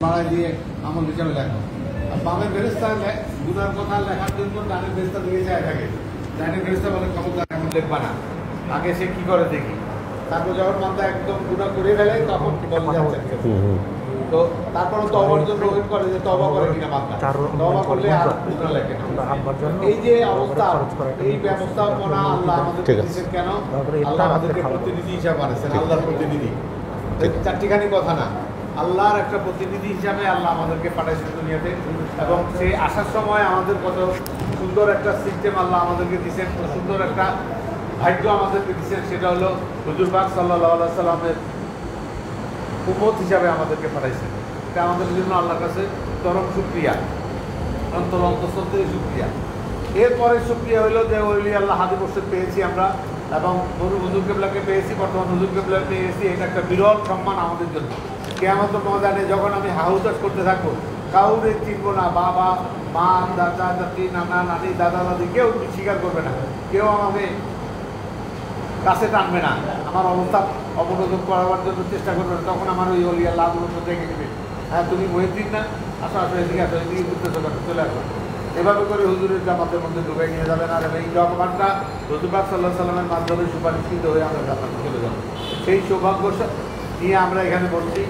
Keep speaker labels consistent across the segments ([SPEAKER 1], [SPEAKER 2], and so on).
[SPEAKER 1] বাড়াই দিয়ে আমল হিসাবে লেখো। আর বামের ফেরেশতা গুনার কথা লেখার জন্য ডানের ফেরেশতা দিকে যায় থাকে। ডানের ফেরেশতা বলে খবরদার এমন লিখবা না, আগে সে কি করে দেখি। তারপর যখন বান্দা একদম গুনাহ করে ফেলে তখন বলে যাচ্ছে। তো তারপরে তওবার জন্য ওয়েট করে যে তওবা করে কিনা বান্দা, তওবা করলে আর গুনাহ লেখে না। এই যে অবস্থা, এই ব্যবস্থাপনা আল্লাহ আমাদেরকে দিয়েছেন কেন? আল্লাহ আমাদেরকে প্রতিনিধি হিসাবে বানাচ্ছেন, আল্লাহর প্রতিনিধি। চারটিখানি কথা না, আল্লাহর একটা প্রতিনিধি হিসাবে আল্লাহ আমাদেরকে পাঠাইছেন দুনিয়াতে। এবং সেই আসার সময় আমাদের কত সুন্দর একটা সিস্টেম আল্লাহ আমাদেরকে দিচ্ছেন, সুন্দর একটা ভাগ্য আমাদেরকে দিচ্ছেন। সেটা হলো হুজুর পাক সাল্লাল্লাহু আলাইহি সাল্লামের উম্মত হিসাবে আমাদেরকে পাঠাইছেন। এটা আমাদের জন্য আল্লাহর কাছে চরম শুকরিয়া, অন্তঃস্থল থেকে শুকরিয়া। এরপরে শুকরিয়া হইল যে ওলি আল্লাহ হাদি মুর্শিদ পেয়েছি আমরা, এবং হুজুর কেবলাকে পেয়েছি, বর্তমান হুজুর কেবলাকে পেয়েছি। এটা একটা বিরল সম্মান আমাদের জন্য। কিয়ামতের ময়দানে যখন আমি হাহুতাশ করতে থাকবো, কাউরে চিনবো না, বাবা মা দাদা দাদি নানা নানি দাদা দাদি কেউ স্বীকার করবে না, কেউ আমাকে কাছে টানবে না, আমার অবস্থা অবনোদন করাবার জন্য চেষ্টা করবে না। তখন আমার ওই অলি আল্লাহ দেখে নেবে, হ্যাঁ তুমি মহিউদ্দিন না, আসো আসো এদিকে আসো, এদিকে ঘুরতে চলে আসো। এভাবে করে হুজুরের জামাতের মধ্যে ঢুকাই নিয়ে যাবেন। আর এই রহমানটা হুজুর পাক সাল্লাল্লাহু আলাইহি সাল্লামের মাধ্যমে সুপারিশকৃত হয়ে আমরা জান্নাতে চলে যাব। সেই সৌভাগ্য নিয়ে আমরা এখানে বলছি।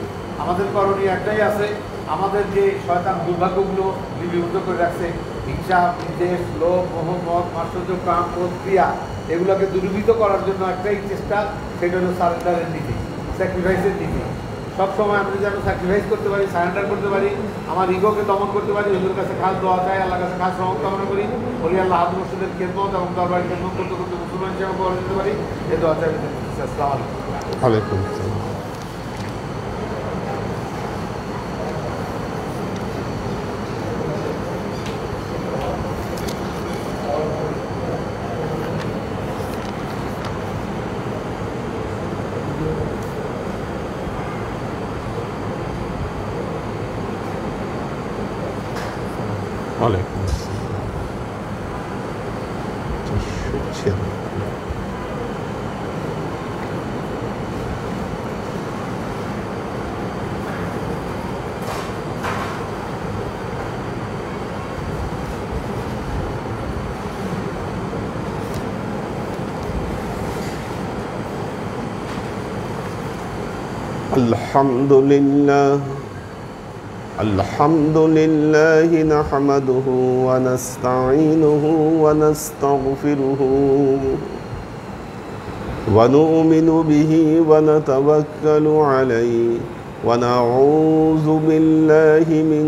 [SPEAKER 1] আমাদের করণীয় একটাই আছে, আমাদের যে শয়তান দুর্ভাগ্যগুলো লিপিবদ্ধ করে রাখছে, হিংসা, বিদ্বেষ, লোভ, মোহ, মদ, মাৎসর্য, কাম, ক্রোধ, ক্রিয়া, এগুলোকে দূরীভূত করার জন্য একটাই চেষ্টা, সেটা হলো সারেন্ডারের নীতি, স্যাক্রিফাইসের নীতি। সবসময় আমরা যেন স্যাক্রিফাইস করতে পারি, সারেন্ডার করতে পারি, আমার ইগোকে দমন করতে পারি, হুজুরের কাছে খাস দোয়া চাই, আল্লাহর কাছে খাস রহমত কামনা করি, বলি আল্লাহ হাদিস মুর্শিদের খেদমত এবং দরবারের খেদমত করতে করতে মুসলমান হিসেবে পাওয়া যেতে পারি। এই দোয়া চাই। আসসালামু আলাইকুম।
[SPEAKER 2] ওয়ালাইকুম আসসালাম। আলহামদুলিল্লাহ الحمد لله نحمده ونستعينه ونستغفره ونؤمن به ونتوكل عليه ونعوذ بالله من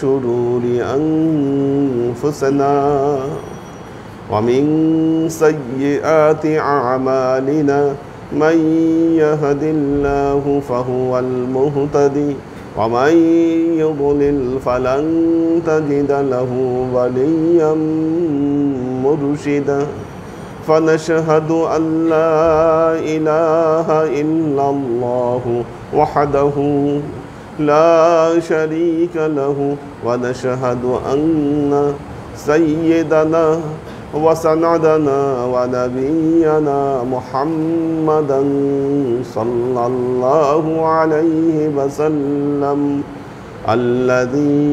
[SPEAKER 2] شرور أنفسنا ومن سيئات أعمالنا من يهد الله فهو المهتدي ومن يضلل فلن تجد له وليا مرشدا فنشهد أن لا إله إلا الله وحده لا شريك له ونشهد أن سيدنا وسندنا ونبينا محمدا صلى الله عليه وسلم الذي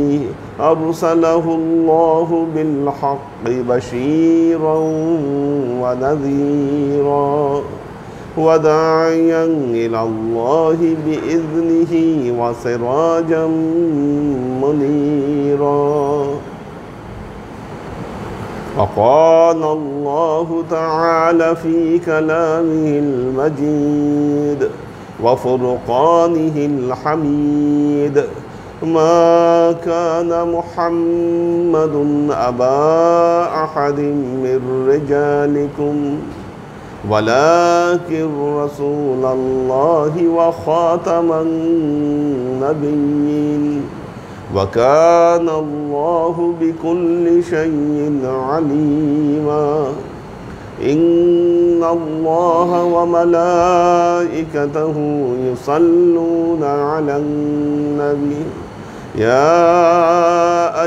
[SPEAKER 2] أرسله الله بالحق بشيرا ونذيرا وداعيا إلى الله بإذنه وسراجا منيرا. وقال الله تعالى في كلامه المجيد وفرقانه الحميد ما كان محمد أبا أحد من رجالكم ولكن رسول الله وخاتم النبيين وكان الله بكل شيء عليما. إن الله وملائكته يصلون على النبي يا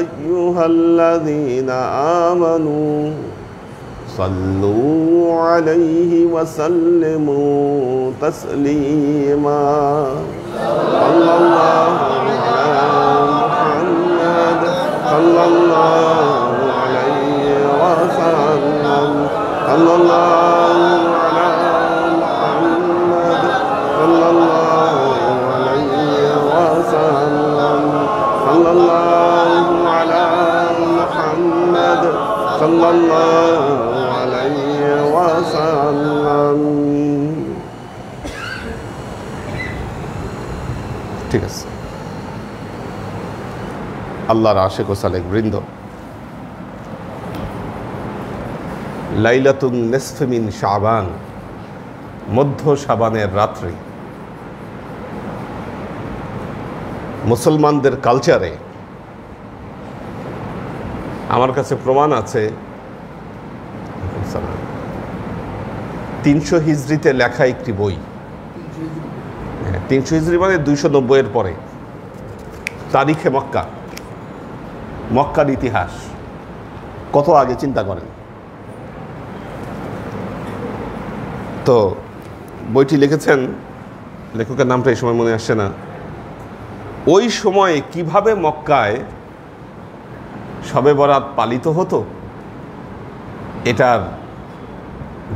[SPEAKER 2] أيها الذين آمنوا صلوا عليه وسلموا تسليما. صلى الله عليه وسلم صلى الله على محمد صلى الله عليه وسلم ঠিক আছে আল্লাহর আশিক ও সালেক বৃন্দ লাইলাতুন নিসফ মিন শাবান মধ্য শাবানের রাত্রি মুসলমানদের কালচারে আমার কাছে প্রমাণ আছে 300 হিজরিতে লেখা একটি বই 300 হিজরি মানে 290 এর পরে তারিখে মক্কা মক্কার ইতিহাস কত আগে চিন্তা করেন তো বইটি লিখেছেন লেখকের নামটা এই সময় মনে আসছে না ওই সময়ে কিভাবে মক্কায় শবে বরাত পালিত হতো এটার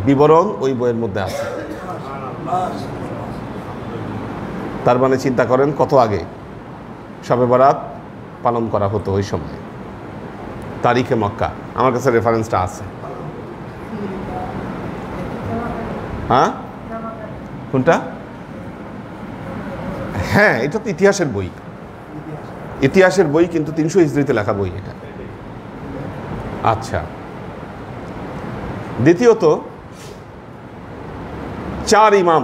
[SPEAKER 2] বিবরণ ওই বইয়ের মধ্যে আছে তার মানে চিন্তা করেন কত আগে শবে বরাত পালন করা হতো ওই সময় তারিখে মক্কা আমার কাছে রেফারেন্সটা আছে হ্যাঁ কোনটা হ্যাঁ এটা তো ইতিহাসের বই কিন্তু 300 হিজরিতে লেখা বই এটা আচ্ছা দ্বিতীয়ত 4 ইমাম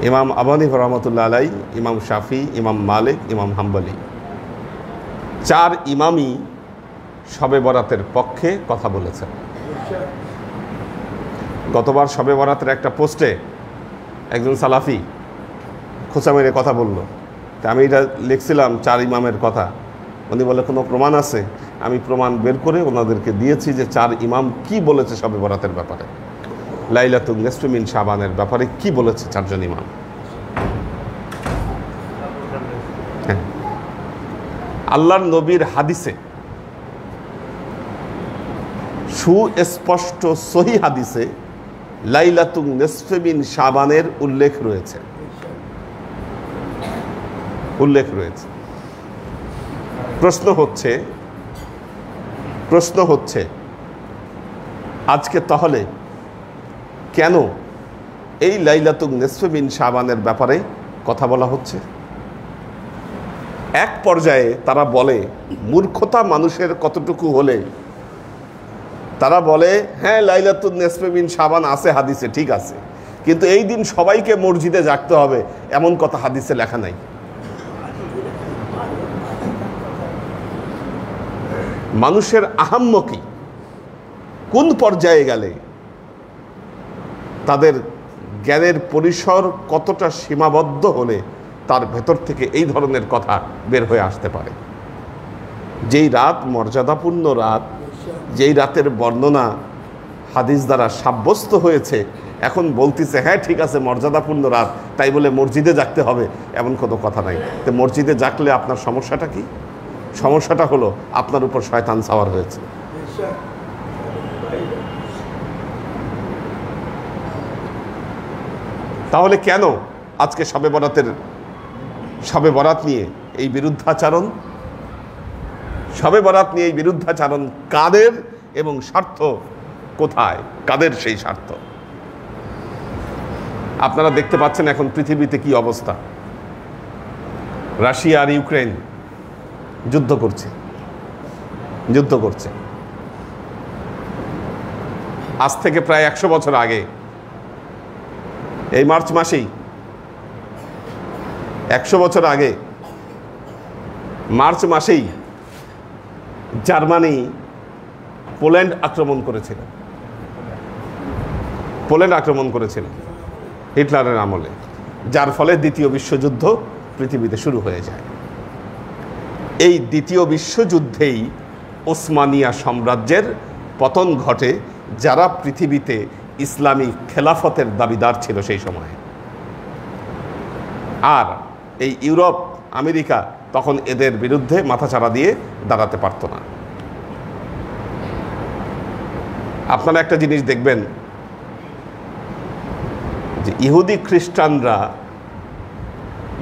[SPEAKER 2] ইমাম আবু হানিফা রাহমাতুল্লাহ আলাইহি ইমাম শাফি ইমাম মালিক ইমাম হাম্বলি 4 ইমামই শবে বরাতের পক্ষে কথা বলেছেন গতবার শবে বরাতের একটা পোস্টে একজন সালাফি খোঁচা মেরে কথা বলল তা আমি এটা লিখছিলাম 4 ইমামের কথা উনি বলে কোনো প্রমাণ আছে আমি প্রমাণ বের করে ওনাদেরকে দিয়েছি যে 4 ইমাম কি বলেছে শবে বরাতের ব্যাপারে লাইলাতুন নিসফ মিন শাবানের ব্যাপারে কি বলেছে 4 জন ইমাম আল্লাহর নবীর হাদিসে সুস্পষ্ট সহিহ হাদিসে লাইলাতুন নিসফ মিন শাবানের উল্লেখ রয়েছে প্রশ্ন হচ্ছে আজকে তাহলে কেন এই লাইলাতুন নিসফ মিন শাবানের ব্যাপারে কথা বলা হচ্ছে এক পর্যায়ে তারা বলে মূর্খতা মানুষের কতটুকু হলে তারা বলে হ্যাঁ লাইলাতুন নিসফ মিন শাবান আছে হাদিসে ঠিক আছে কিন্তু এই দিন সবাইকে মসজিদে জাগতে হবে এমন কথা হাদিসে লেখা নাই মানুষের আহাম্মকি কোন পর্যায়ে গেলে তাদের জ্ঞানের পরিসর কতটা সীমাবদ্ধ হলে তার ভেতর থেকে এই ধরনের কথা বের হয়ে আসতে পারে যেই রাত মর্যাদাপূর্ণ রাত যেই রাতের বর্ণনা হাদিস দ্বারা সাব্যস্ত হয়েছে এখন বলতেছে হ্যাঁ ঠিক আছে মর্যাদাপূর্ণ রাত তাই বলে মসজিদে জাগতে হবে এমন কোনো কথা নাই তো মসজিদে জাগলে আপনার সমস্যাটা কি সমস্যাটা হলো আপনার উপর শয়তান সাওয়ার হয়েছে তাহলে কেন আজকে শবে বরাত নিয়ে এই বিরুদ্ধাচরণ কাদের এবং স্বার্থ কোথায় কাদের সেই স্বার্থ আপনারা দেখতে পাচ্ছেন এখন পৃথিবীতে কি অবস্থা রাশিয়া আর ইউক্রেন যুদ্ধ করছে আজ থেকে প্রায় 100 বছর আগে এই মার্চ মাসেই 100 বছর আগে মার্চ মাসেই জার্মানি পোল্যান্ড আক্রমণ করেছিল হিটলারের আমলে যার ফলে দ্বিতীয় বিশ্বযুদ্ধ পৃথিবীতে শুরু হয়ে যায় এই দ্বিতীয় বিশ্বযুদ্ধেই ওসমানিয়া সাম্রাজ্যের পতন ঘটে যারা পৃথিবীতে ইসলামী খেলাফতের দাবিদার ছিল সেই সময়ে আর এই ইউরোপ আমেরিকা তখন এদের বিরুদ্ধে মাথাচাড়া দিয়ে দাঁড়াতে পারত না আপনারা একটা জিনিস দেখবেন যে ইহুদি খ্রিস্টানরা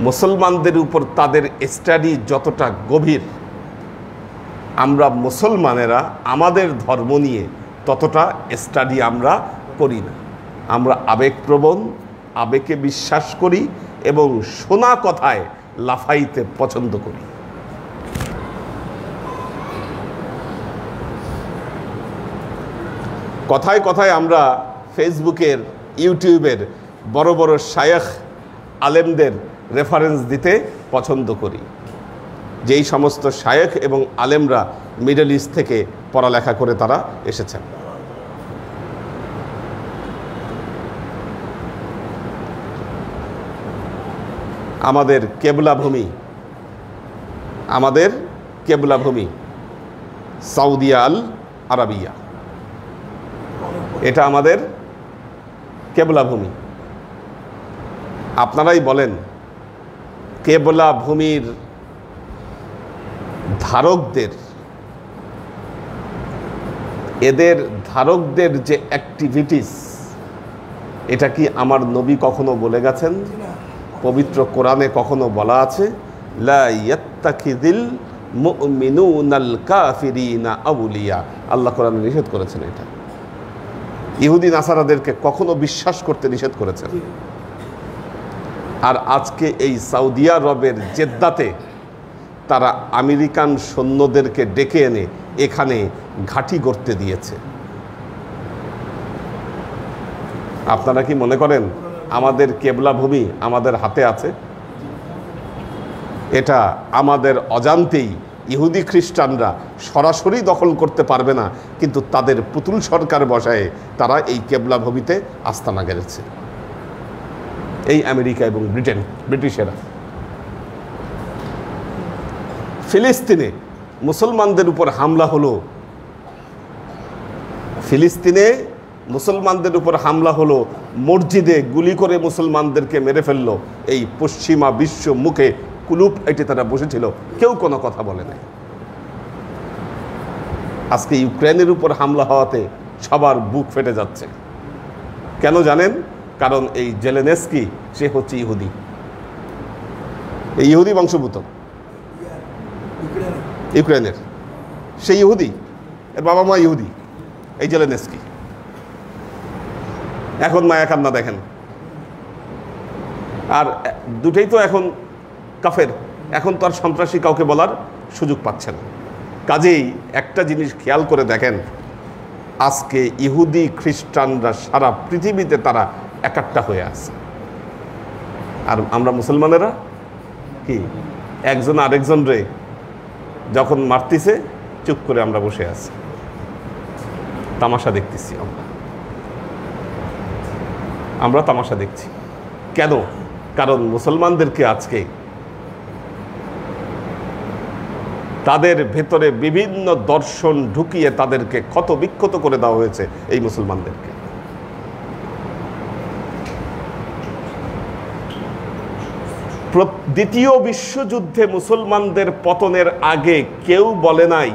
[SPEAKER 2] মুসলমানদের উপর তাদের স্টাডি যতটা গভীর, আমরা মুসলমানেরা আমাদের ধর্ম নিয়ে ততটা স্টাডি আমরা করি না। আমরা আবেগপ্রবণ, আবেগে বিশ্বাস করি এবং শোনা কথায় লাফাইতে পছন্দ করি। কথায় কথায় আমরা ফেসবুকের, ইউটিউবের বড় বড় শায়েখ আলেমদের রেফারেন্স দিতে পছন্দ করি, যেই সমস্ত শায়েখ এবং আলেমরা মিডল ইস্ট থেকে পড়ালেখা করে তারা এসেছেন। আমাদের কেবলাভূমি সৌদি আল আরাবিয়া, এটা আমাদের কেবলাভূমি। আপনারাই বলেন, কেবলাভূমির ধারকদের যে অ্যাক্টিভিটিস, এটা কি আমার নবী কখনো বলে গেছেন? পবিত্র কোরআনে কখনো বলা আছে লা ইয়াত্তাখিযিল মুমিনুনাল কাফিরিনা আউলিয়া? আল্লাহ কোরআনে নিষেধ করেছেন এটা। ইহুদি নাসারাদেরকে কখনো বিশ্বাস করতে নিষেধ করেছেন। আর আজকে এই সৌদি আরবের জেদ্দাতে তারা আমেরিকান সৈন্যদেরকে ডেকে এনে এখানে ঘাঁটি গড়তে দিয়েছে। আপনারা কি মনে করেন আমাদের কেবলাভূমি আমাদের হাতে আছে? এটা আমাদের অজান্তেই ইহুদি খ্রিস্টানরা সরাসরি দখল করতে পারবে না, কিন্তু তাদের পুতুল সরকার বসায় তারা এই কেবলাভূমিতে আস্তানা গেড়েছে, এই আমেরিকা এবং ব্রিটিশেরা। ফিলিস্তিনে মুসলমানদের উপর হামলা হলো, মসজিদে গুলি করে মুসলমানদেরকে মেরে ফেললো। এই পশ্চিমা বিশ্ব মুখে কুলুপ এটি তারা বসেছিল, কেউ কোনো কথা বলে নাই। আজকে ইউক্রেনের উপর হামলা হওয়াতে সবার বুক ফেটে যাচ্ছে। কেন জানেন? কারণ এই জেলেনস্কি সে হচ্ছে ইহুদি, এই ইহুদি বংশভূত, ইউক্রেনের সেই ইহুদি, এর বাবা মা ইহুদি, এই জেলেনস্কি। এখন মায়া কান্না দেখেন। আর দুটেই তো এখন কাফের, এখন তো আর সন্ত্রাসী কাউকে বলার সুযোগ পাচ্ছে না। কাজেই একটা জিনিস খেয়াল করে দেখেন, আজকে ইহুদি খ্রিস্টানরা সারা পৃথিবীতে তারা একাট্টা হয়ে আছে, আর আমরা মুসলমানেরা কি একজন আরেকজন রে যখন মারতেছে চুপ করে আমরা বসে আছি, তামাশা দেখতেছি। আমরা তামাশা দেখছি কেন? কারণ মুসলমানদেরকে আজকে তাদের ভেতরে বিভিন্ন দর্শন ঢুকিয়ে তাদেরকে ক্ষত বিক্ষত করে দেওয়া হয়েছে এই মুসলমানদেরকে। দ্বিতীয় বিশ্বযুদ্ধে মুসলমানদের পতনের আগে কেউ বলে নাই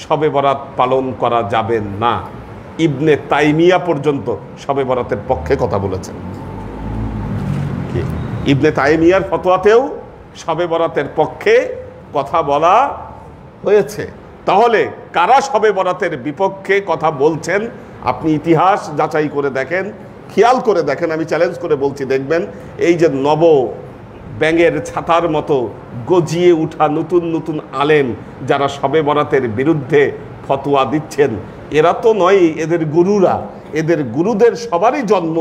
[SPEAKER 2] শবে বরাত পালন করা যাবে না। ইবনে তাইমিয়া পর্যন্ত শবে বরাতের পক্ষে কথা বলেছেন। ইবনে তাইমিয়ার ফতোয়াতেও শবে বরাতের পক্ষে কথা বলা হয়েছে। তাহলে কারা শবে বরাতের বিপক্ষে কথা বলছেন আপনি ইতিহাস যাচাই করে দেখেন, খেয়াল করে দেখেন। আমি চ্যালেঞ্জ করে বলছি, দেখবেন এই যে নব ব্যাঙের ছাতার মতো গজিয়ে উঠা নতুন নতুন আলেম যারা শবে বরাতের বিরুদ্ধে ফতোয়া দিচ্ছেন, এরা তো নয় এদের গুরুরা। এদের গুরুদের সবারই জন্ম,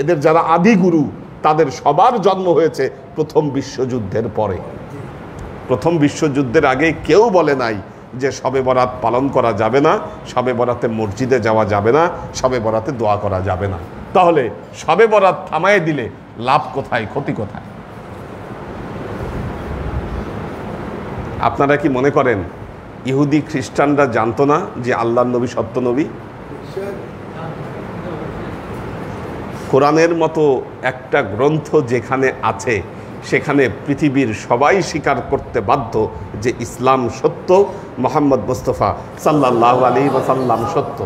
[SPEAKER 2] এদের যারা আদি গুরু তাদের সবার জন্ম হয়েছে প্রথম বিশ্বযুদ্ধের পরে। প্রথম বিশ্বযুদ্ধের আগে কেউ বলে নাই যে শবে বরাত পালন করা যাবে না, শবে বরাতে মসজিদে যাওয়া যাবে না, শবে বরাতে দোয়া করা যাবে না। তাহলে শবে বরাত থামায় দিলে লাভ কোথায়, ক্ষতি কোথায়? আপনারা কি মনে করেন ইহুদি খ্রিস্টানরা জানতো না যে আল্লাহর নবী সত্য নবী? কোরআনের মতো একটা গ্রন্থ যেখানে আছে সেখানে পৃথিবীর সবাই স্বীকার করতে বাধ্য যে ইসলাম সত্য, মুহাম্মদ মুস্তাফা সাল্লাল্লাহু আলাইহি ওয়াসাল্লাম সত্য।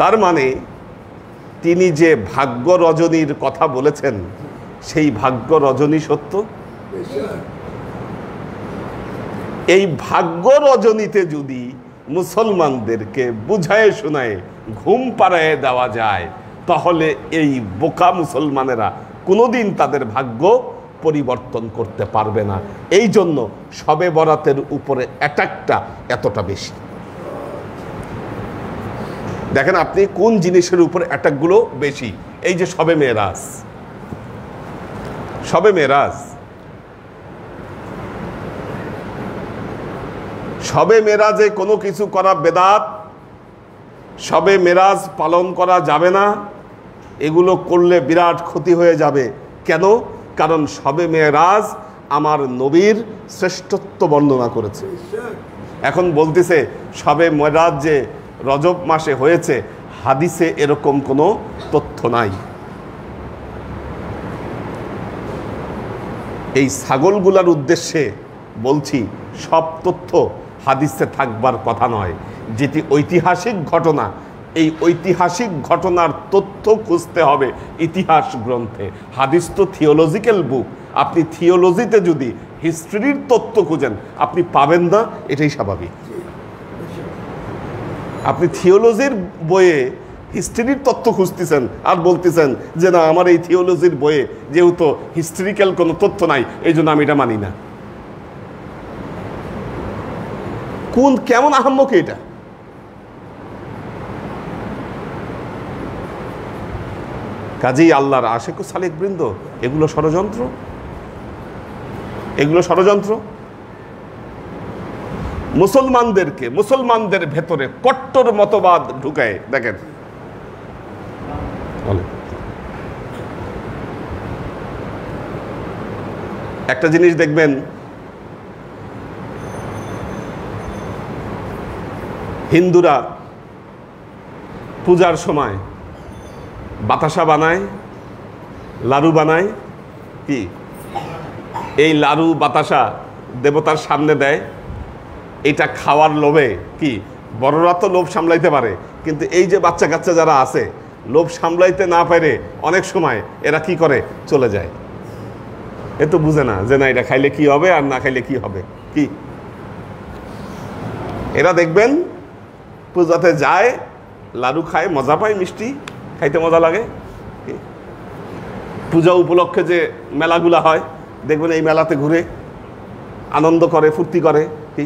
[SPEAKER 2] তার মানে তিনি যে ভাগ্য রজনীর কথা বলেছেন সেই ভাগ্য রজনী সত্য? এই ভাগ্য রজনীতে যদি মুসলমানদেরকে বুঝায় শোনায় ঘুম পাড়ায় দেওয়া যায়, তাহলে এই বোকা মুসলমানেরা কোনোদিন তাদের ভাগ্য পরিবর্তন করতে পারবে না। এই জন্য শবে বরাতের উপরে অ্যাটাকটা এতটা বেশি। দেখেন আপনি কোন জিনিসের উপর অ্যাটাকগুলো বেশি। এই যে শবে মেরাজ, শবে মেরাজ, শবে মেরাজে কোনো কিছু করা বেদাত, শবে মেরাজ পালন করা যাবে না, এগুলো করলে বিরাট ক্ষতি হয়ে যাবে। কেন? কারণ শবে মেরাজ আমার নবীর শ্রেষ্ঠত্ব বর্ণনা করেছে। এখন বলতেছে শবে মেরাজ যে রজব মাসে হয়েছে, হাদিসে এরকম কোনো তথ্য নাই। এই ছাগলগুলার উদ্দেশ্যে বলছি, সব তথ্য হাদিসে থাকবার কথা নয়। যেটি ঐতিহাসিক ঘটনা, এই ঐতিহাসিক ঘটনার তথ্য খুঁজতে হবে ইতিহাস গ্রন্থে। হাদিস তো থিওলজিক্যাল বুক। আপনি থিওলজিতে যদি হিস্ট্রির তথ্য খুঁজেন আপনি পাবেন না, এটাই স্বাভাবিক। আপনি থিওলজির বইয়ে হিস্ট্রির তথ্য খুঁজতেছেন আর বলতেছেন যে না, আমার এই থিওলজির বইয়ে যেহেতু হিস্ট্রিক্যাল কোনো তথ্য নাই, এই জন্য আমি এটা মানি না। কোন কেমন আহাম্মক এটা? কাজেই আল্লাহর আশিক ও সালেক বৃন্দ, এগুলো ষড়যন্ত্র, এগুলো ষড়যন্ত্র। মুসলমানদেরকে, মুসলমানদের ভেতরে কট্টর মতবাদ ঢুকায়। দেখেন একটা জিনিস দেখবেন, হিন্দুরা পূজার সময় বাতাসা বানায়, লাড়ু বানায়। কি এই লাড়ু বাতাসা দেবতার সামনে দেয়, এটা খাওয়ার লোভে। কি বড়রা তো লোভ সামলাইতে পারে, কিন্তু এই যে বাচ্চা কাচ্চা যারা আছে, লোভ সামলাইতে না পারে অনেক সময় এরা কি করে, চলে যায়। এ তো বুঝে না যে না এটা খাইলে কি হবে আর না খাইলে কি হবে। কি এরা দেখবেন পূজাতে যায়, লাড়ু খায়, মজা পায়, মিষ্টি খাইতে মজা লাগে। পূজা উপলক্ষে যে মেলাগুলা হয় দেখবেন, এই মেলাতে ঘুরে আনন্দ করে, ফুর্তি করে। কি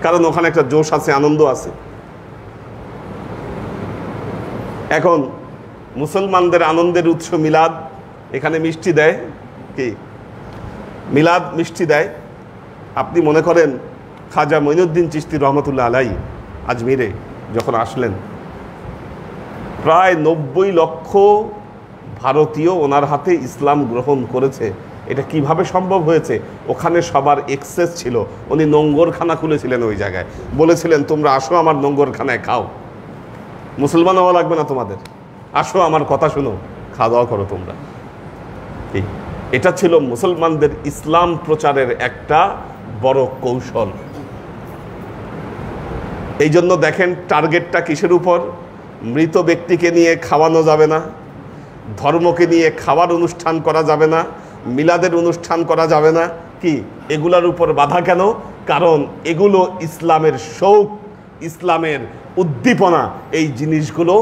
[SPEAKER 2] কারণ ওখানে একটা জোশ আছে, আনন্দ আছে। এখন মুসলমানদের আনন্দের উৎস মিলাদ, এখানে মিষ্টি দেয়। কি মিলাদ মিষ্টি দেয়। আপনি মনে করেন খাজা মঈনুদ্দিন চিশতি রহমতুল্লাহ আলাইহি আজমিরে যখন আসলেন, প্রায় 90 লক্ষ ভারতীয় ওনার হাতে ইসলাম গ্রহণ করেছে। এটা কিভাবে সম্ভব হয়েছে? ওখানে সবার এক্সেস ছিল। উনি নোঙ্গরখানা খুলেছিলেন ওই জায়গায়, বলেছিলেন তোমরা আসো আমার নোঙ্গরখানায় খাও, মুসলমান হওয়া লাগবে না তোমাদের, আসো আমার কথা শুনো, খাওয়া দাওয়া করো তোমরা। এটা ছিল মুসলমানদের ইসলাম প্রচারের একটা বড় কৌশল। এই জন্য দেখেন টার্গেটটা কিসের উপর? মৃত ব্যক্তিকে নিয়ে খাওয়ানো যাবে না, ধর্মকে নিয়ে খাওয়ার অনুষ্ঠান করা যাবে না, মিলাদের অনুষ্ঠান করা যাবে না। কি এগুলার উপর বাধা কেন? কারণ এগুলো ইসলামের শৌক, ইসলামের উদ্দীপনা, এই জিনিসগুলো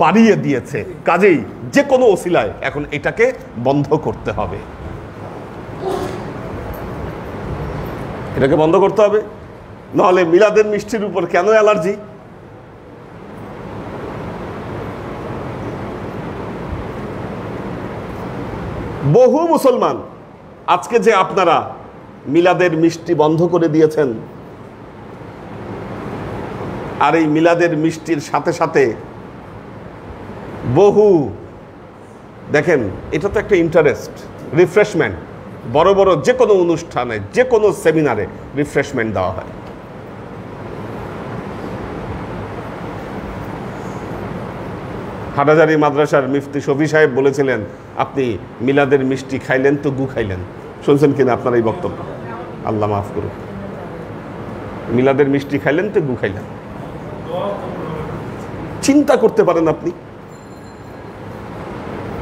[SPEAKER 2] বাড়িয়ে দিয়েছে। কাজেই যে কোনো ওসিলায় এখন এটাকে বন্ধ করতে হবে, এটাকে বন্ধ করতে হবে। নাহলে মিলাদের মিষ্টির উপর কেন অ্যালার্জি? বহু মুসলমান আজকে যে আপনারা মিলাদের মিষ্টি বন্ধ করে দিয়েছেন, আর এই মিলাদের মিষ্টির সাথে সাথে বহু দেখেন, এটা তো একটা ইন্টারেস্ট, রিফ্রেশমেন্ট। বড় বড় যে কোনো অনুষ্ঠানে, যে কোনো সেমিনারে রিফ্রেশমেন্ট দেওয়া হয়। হাটাজারি মাদ্রাসার মুফতি শফি সাহেব বলেছিলেন, আপনি মিলাদের মিষ্টি খাইলেন তো গু খাইলেন। শুনছেন কিনা আপনার এই বক্তব্য? আল্লাহ মাফ করুন। মিলাদের মিষ্টি খাইলেন তো গু খাইলেন। চিন্তা করতে পারেন আপনি,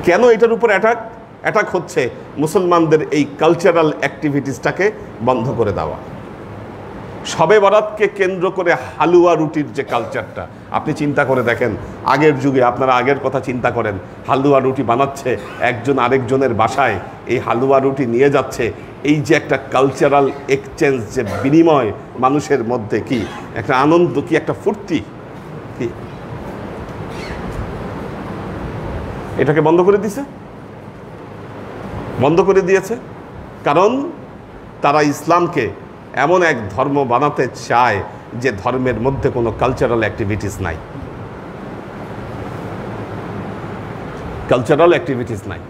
[SPEAKER 2] কেন এটার উপর অ্যাটাক হচ্ছে? মুসলমানদের এই কালচারাল অ্যাক্টিভিটিসটাকে বন্ধ করে দেওয়া। শবে বরাতকে কেন্দ্র করে হালুয়া রুটির যে কালচারটা, আপনি চিন্তা করে দেখেন, আগের যুগে আপনারা আগের কথা চিন্তা করেন, হালুয়া রুটি বানাচ্ছে একজন আরেকজনের বাসায়, এই হালুয়া রুটি নিয়ে যাচ্ছে, এই যে একটা কালচারাল এক্সচেঞ্জ, যে বিনিময় মানুষের মধ্যে, কি একটা আনন্দ, কি একটা ফুর্তি, কি এটাকে বন্ধ করে দিয়েছে, বন্ধ করে দিয়েছে। কারণ তারা ইসলামকে এমন এক ধর্ম বানাতে চায় যে ধর্মের মধ্যে কোনো কালচারাল অ্যাক্টিভিটিস নাই, কালচারাল অ্যাক্টিভিটিস নাই।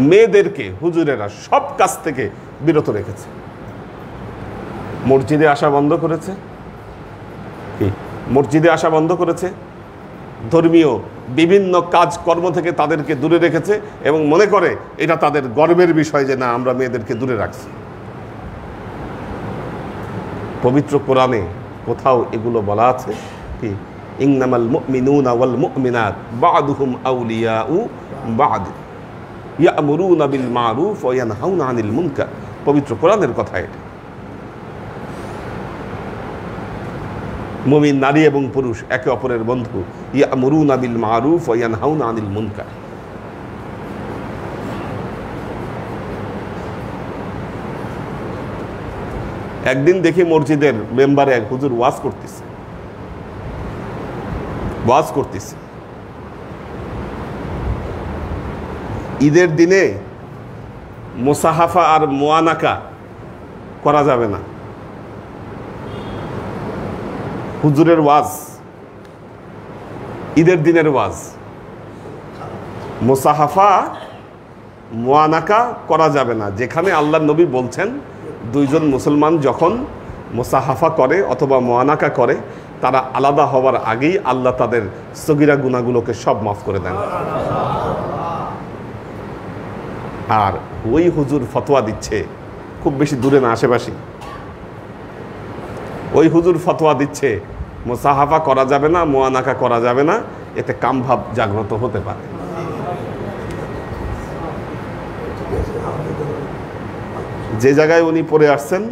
[SPEAKER 2] মেয়েদেরকে হুজুরেরা সব কাজ থেকে বিরত রেখেছে, মসজিদে আসা বন্ধ করেছে, কি মসজিদে আসা বন্ধ করেছে, ধর্মীয় বিভিন্ন কাজকর্ম থেকে তাদেরকে দূরে রেখেছে এবং মনে করে এটা তাদের গর্বের বিষয় যে না, আমরা মেয়েদেরকে দূরে রাখছি। পবিত্র কোরআনে কোথাও এগুলো বলা আছে কি? ইন্নামাল মুমিনুনা ওয়াল মুমিনাত বা'দুহুম আউলিয়াউ বা'দ ইয়া'মুরুনা বিল মা'রুফ ওয়া ইয়ানহাউনা আনিল মুনকার। পবিত্র কোরআনের কথা এটা। মুমিন নারী এবং পুরুষ একে অপরের বন্ধু। ইয়া'মুরুনা বিল মা'রুফ ওয়া ইয়ানহাউনা আনিল মুনকার। একদিন দেখি মসজিদের মেম্বারে এক হুজুর ওয়াজ করতেছে। ঈদের দিনে মুসাহাফা আর মুআনাকা করা যাবে না। হুজুরের ওয়াজ, ঈদের দিনের ওয়াজ, মুসাহাফা মুআনাকা করা যাবে না। যেখানে আল্লাহর নবী বলছেন দুইজন মুসলমান যখন মুসাহাফা করে অথবা মুআনাকা করে, তারা আলাদা হওয়ার আগেই আল্লাহ তাদের সগীরা গুনাহগুলোকে সব মাফ করে দেন। আর ওই হুজুর ফতোয়া দিচ্ছে, খুব বেশি দূরে না, আশেপাশে, ওই হুজুর ফতোয়া দিচ্ছে মুসাহাফা করা যাবে না, মুআনাকা করা যাবে না, এতে কামভাব জাগ্রত হতে পারে। যে জায়গায় উনি পড়ে আসছেন,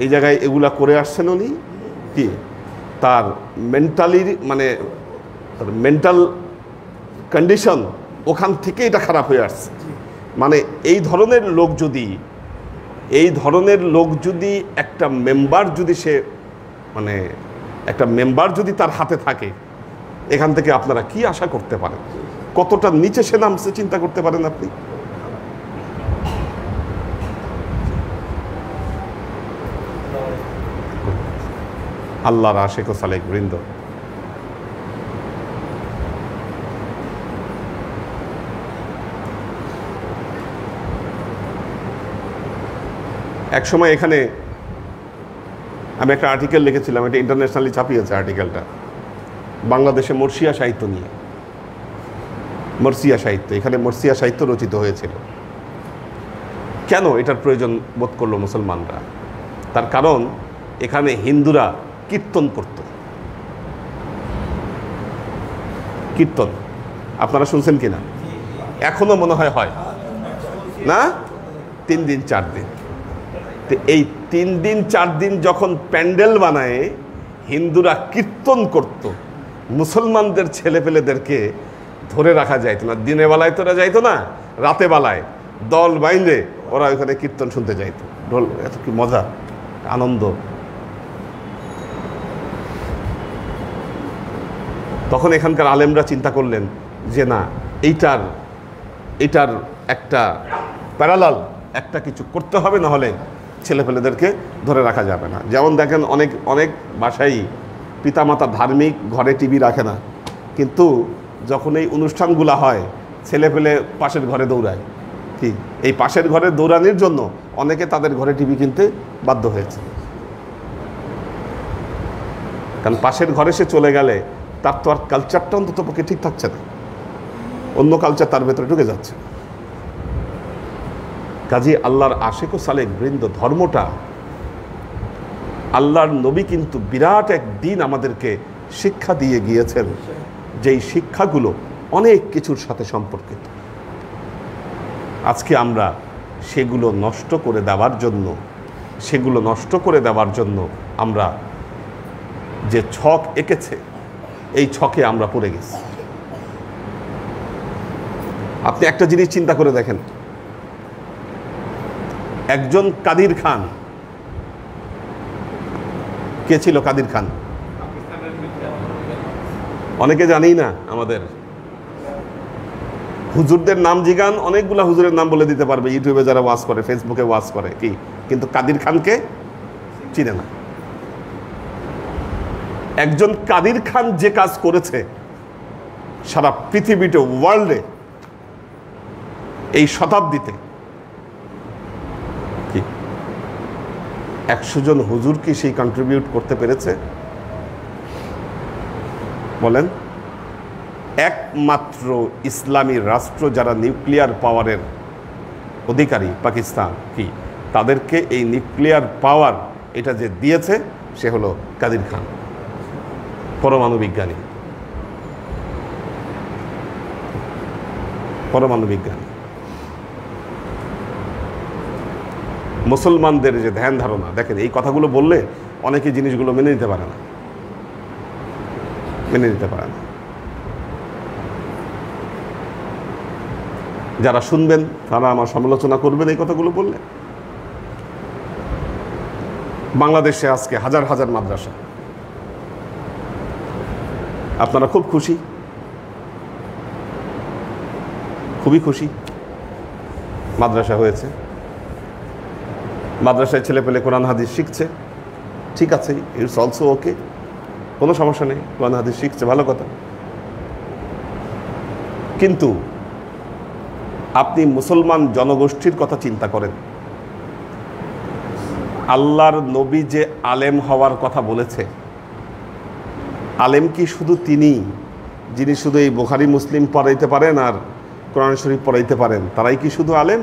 [SPEAKER 2] এই জায়গায় এগুলা করে আসছেন উনি, কি তার মেন্টাল কন্ডিশন ওখান থেকে এটা খারাপ হয়ে আসছে। মানে এই ধরনের লোক যদি একটা মেম্বার যদি তার হাতে থাকে, এখান থেকে আপনারা কি আশা করতে পারেন? কতটা নিচে সে নামছে চিন্তা করতে পারেন আপনি? আল্লাহর আশিক ও সালেক বৃন্দ, এক সময় এখানে আমি একটা আর্টিকেল লিখেছিলাম, এটা ইন্টারন্যাশনালি ছাপিয়েছে আর্টিকেলটা, বাংলাদেশে মর্সিয়া সাহিত্য নিয়ে। মর্সিয়া সাহিত্য, এখানে মর্সিয়া সাহিত্য রচিত হয়েছিল। কেন এটার প্রয়োজন বোধ করলো মুসলমানরা? তার কারণ এখানে হিন্দুরা কীর্তন করত। কীর্তন আপনারা শুনছেন কিনা? এখনো মনে হয় না, 3 দিন 4 দিন। তো এই 3 দিন 4 দিন যখন প্যান্ডেল বানায় হিন্দুরা কীর্তন করত, মুসলমানদের ছেলেপেলেদেরকে ধরে রাখা যাইতো না। দিনের বেলায় তোরা যাইতো না, রাতে বেলায় দল বাইন্দে ওরা ওইখানে কীর্তন শুনতে যাইতো। ঢোল, এত কি মজা, আনন্দ। তখন এখানকার আলেমরা চিন্তা করলেন যে না, এইটার একটা প্যারালাল একটা কিছু করতে হবে, না হলে ছেলেপেলেদেরকে ধরে রাখা যাবে না। যেমন দেখেন অনেক বাসায় পিতামাতা ধার্মিক, ঘরে টিভি রাখে না, কিন্তু যখন এই অনুষ্ঠানগুলো হয় ছেলেপেলে পাশের ঘরে দৌড়ায়। কি এই পাশের ঘরে দৌড়ানোর জন্য অনেকে তাদের ঘরে টিভি কিনতে বাধ্য হয়েছে। কারণ পাশের ঘরে সে চলে গেলে তার তো আর কালচারটা অন্তত পক্ষে ঠিক থাকছে না, অন্য কালচার তার ভেতরে ঢুকে যাচ্ছে। কাজী আল্লাহর আশিক ও সালেক বৃন্দ, ধর্মটা, আল্লাহর নবী কিন্তু বিরাট এক দিন আমাদেরকে শিক্ষা দিয়ে গিয়েছেন, যেই শিক্ষাগুলো অনেক কিছুর সাথে সম্পর্কিত। আজকে আমরা সেগুলো নষ্ট করে দেওয়ার জন্য আমরা যে ছক এঁকেছে, এই ছকে আমরা পড়ে গেছি। আপনি একটা জিনিস চিন্তা করে দেখেন, একজন কাদির খান, কে ছিল কাদির খান? অনেকে জানি না। আমাদের হুজুরদের নাম জিগান, অনেকগুলা হুজুরের নাম বলে দিতে পারবে, ইউটিউবে যারা ওয়াজ করে, ফেসবুকে ওয়াজ করে, কি কিন্তু কাদির খানকে চিনে না। একজন কাদির খান যে কাজ করেছে সারা পৃথিবীতে, ওয়ার্ল্ডে, এই শতাব্দীতে, কি 100 জন হুজুর কি সেই কন্ট্রিবিউট করতে পেরেছে? বলেন। একমাত্র ইসলামী রাষ্ট্র যারা নিউক্লিয়ার পাওয়ারের অধিকারী, পাকিস্তান, কি তাদেরকে এই নিউক্লিয়ার পাওয়ার এটা যে দিয়েছে সে হলো কাদির খান, পরমাণু বিজ্ঞানী। মুসলমানদের যে ধ্যান ধারণা, দেখেন এই কথাগুলো বললে অনেকে জিনিসগুলো মেনে নিতে পারে না। যারা শুনবেন তারা আমার সমালোচনা করবেন এই কথাগুলো বললে। বাংলাদেশে আজকে হাজার হাজার মাদ্রাসা, আপনারা খুব খুশি, খুবই খুশি মাদ্রাসা হয়েছে। মাদ্রাসায় ছেলে পেলে কোরআন হাদিস শিখছে, ঠিক আছে, ইটস অলসো ওকে, কোনো সমস্যা নেই, কোরআন হাদিস শিখছে, ভালো কথা। কিন্তু আপনি মুসলমান জনগোষ্ঠীর কথা চিন্তা করেন, আল্লাহর নবী যে আলেম হওয়ার কথা বলেছে, আলেম কি শুধু তিনি যিনি শুধু এই বুখারী মুসলিম পড়াইতে পারেন আর কোরআন শরীফ পড়াইতে পারেন, তারাই কি শুধু আলেম?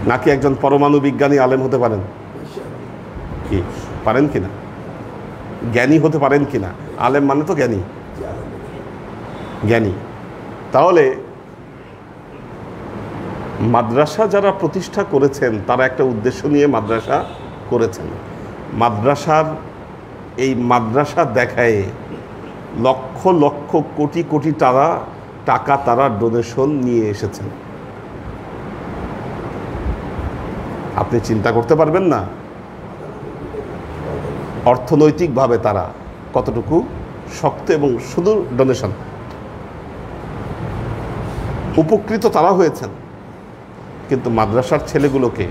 [SPEAKER 2] নাকি একজন পরমাণু বিজ্ঞানী আলেম হতে পারেন? কি পারেন কিনা? জ্ঞানী হতে পারেন কিনা? আলেম মানে তো জ্ঞানী। তাহলে মাদ্রাসা যারা প্রতিষ্ঠা করেছেন তারা একটা উদ্দেশ্য নিয়ে মাদ্রাসা করেছেন। মাদ্রাসা দেখায় লক্ষ লক্ষ কোটি কোটি টাকা তারা ডোনেশন নিয়ে এসেছেন। আপনি চিন্তা করতে পারবেন না অর্থনৈতিকভাবে তারা কতটুকু শক্ত, এবং শুধু ডোনেশন উপকৃত তারা হয়েছেন। কিন্তু মাদ্রাসার ছেলেগুলোকে,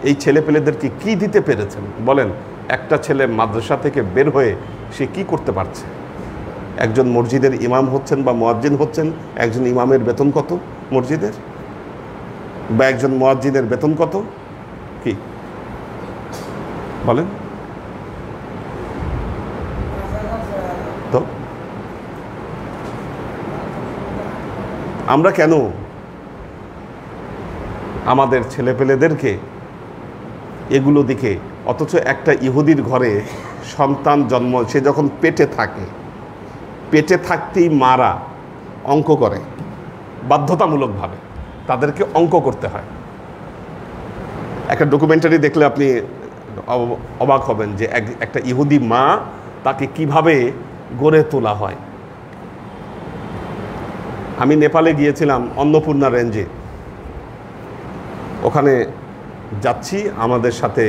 [SPEAKER 2] এই ছেলেপেলেদেরকে কি দিতে পেরেছেন বলেন? একটা ছেলে মাদ্রাসা থেকে বের হয়ে সে কি করতে পারছে? একজন মসজিদের ইমাম হচ্ছেন বা মুয়াজ্জিন হচ্ছেন, একজন ইমামের বেতন কত মসজিদের, বা একজন মুয়াজ্জিনের বেতন কত? কি বলেন তো? আমরা কেন আমাদের ছেলেপেলেদেরকে এগুলো দিকে, অথচ একটা ইহুদির ঘরে সন্তান জন্ম, সে যখন পেটে থাকতেই মারা অঙ্ক করে বাধ্যতামূলকভাবে, তাদেরকে অঙ্ক করতে হয়। একটা ডকুমেন্টারি দেখলে আপনি অবাক হবেন যে একটা ইহুদি মা, তাকে কিভাবে গড়ে তোলা হয়। আমি নেপালে গিয়েছিলাম অন্নপূর্ণা রেঞ্জে, ওখানে যাচ্ছি, আমাদের সাথে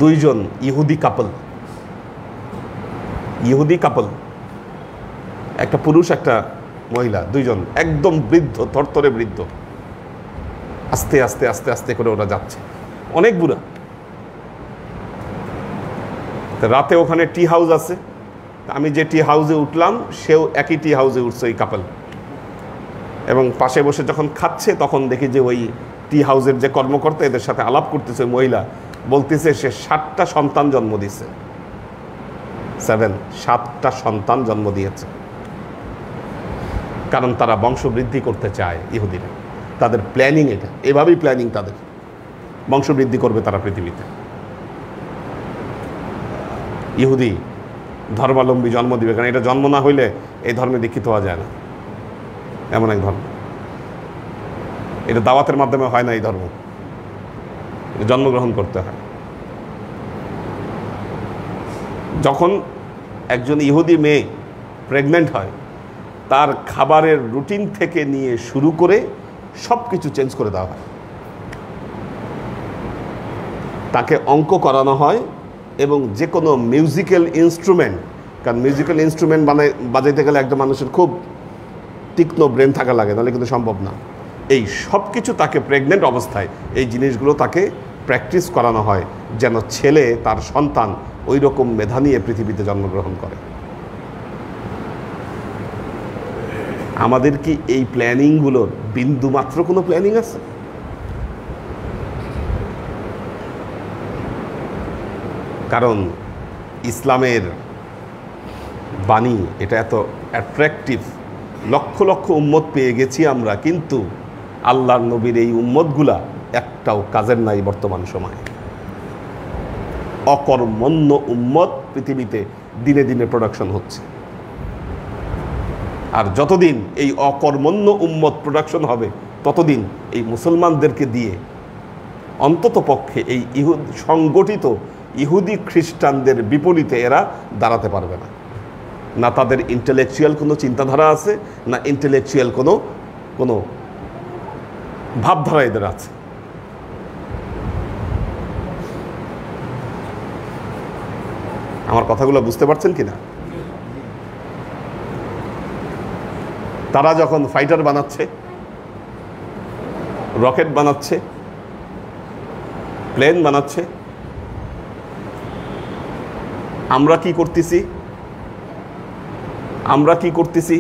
[SPEAKER 2] 2 জন ইহুদি কাপল, একটা পুরুষ একটা মহিলা, 2 জন একদম বৃদ্ধ, থরথরে বৃদ্ধ, আস্তে আস্তে আস্তে আস্তে করে ওরা যাচ্ছে, অনেক বুড়া। রাতে ওখানে টি হাউস আছে, আমি যে টি হাউসে উঠলাম সেও একই টি হাউসে উঠছে ওই কাপল, এবং পাশে বসে যখন খাচ্ছে তখন দেখি যে ওই টি হাউসের যে কর্মকর্তা এদের সাথে আলাপ করতেছে, মহিলা বলতেছে সে 7টা সন্তান জন্ম দিয়েছে, 7টা সন্তান জন্ম দিয়েছে। কারণ তারা বংশবৃদ্ধি করতে চায় ইহুদিরা, তাদের প্ল্যানিং এটা, এভাবেই প্ল্যানিং, তাদের বংশবৃদ্ধি করবে তারা পৃথিবীতে। ইহুদি ধর্মাবলম্বী জন্ম দিবে, কারণ এটা জন্ম না হইলে এই ধর্মে দীক্ষিত হওয়া যায় না। এমন এক ধর্ম, এটা দাওয়াতের মাধ্যমে হয় না, এই ধর্ম জন্মগ্রহণ করতে হয়। যখন একজন ইহুদি মেয়ে প্রেগনেন্ট হয়, তার খাবারের রুটিন থেকে নিয়ে শুরু করে সব কিছু চেঞ্জ করে দেওয়া হয়। তাকে অঙ্ক করানো হয় এবং যে কোনো মিউজিক্যাল ইনস্ট্রুমেন্ট, কারণ মিউজিক্যাল ইনস্ট্রুমেন্ট বাজাইতে গেলে একটা মানুষের খুব তীক্ষ্ণ ব্রেন থাকা লাগে, নাহলে কিন্তু সম্ভব না। এই সব কিছু তাকে প্রেগনেন্ট অবস্থায় এই জিনিসগুলো তাকে প্র্যাকটিস করানো হয়, যেন ছেলে তার সন্তান ওই রকম মেধা নিয়ে পৃথিবীতে জন্মগ্রহণ করে। আমাদের কি এই প্ল্যানিংগুলোর বিন্দু মাত্র কোনো প্ল্যানিং আছে? কারণ ইসলামের বাণী এটা এত অ্যাট্রাকটিভ, লক্ষ লক্ষ উম্মত পেয়ে গেছি আমরা, কিন্তু আল্লাহর নবীর এই উম্মতগুলা একটাও কাজের নাই বর্তমান সময়ে। অকর্মণ্য উম্মত পৃথিবীতে দিনে দিনে প্রোডাকশন হচ্ছে। আর যতদিন এই অকর্মণ্য উম্মত প্রোডাকশন হবে, ততদিন এই মুসলমানদেরকে দিয়ে অন্তত পক্ষে এই সংগঠিত ইহুদি খ্রিস্টানদের বিপরীতে এরা দাঁড়াতে পারবে না। না তাদের ইন্টেলেকচুয়াল কোনো চিন্তাধারা আছে, না ইন্টেলেকচুয়াল কোনো ভাবধারা এদের আছে। আমার কথাগুলো বুঝতে পারছেন কিনা? তারা যখন ফাইটার বানাচ্ছে, রকেট বানাচ্ছে, প্লেন বানাচ্ছে, আমরা কি করতেছি?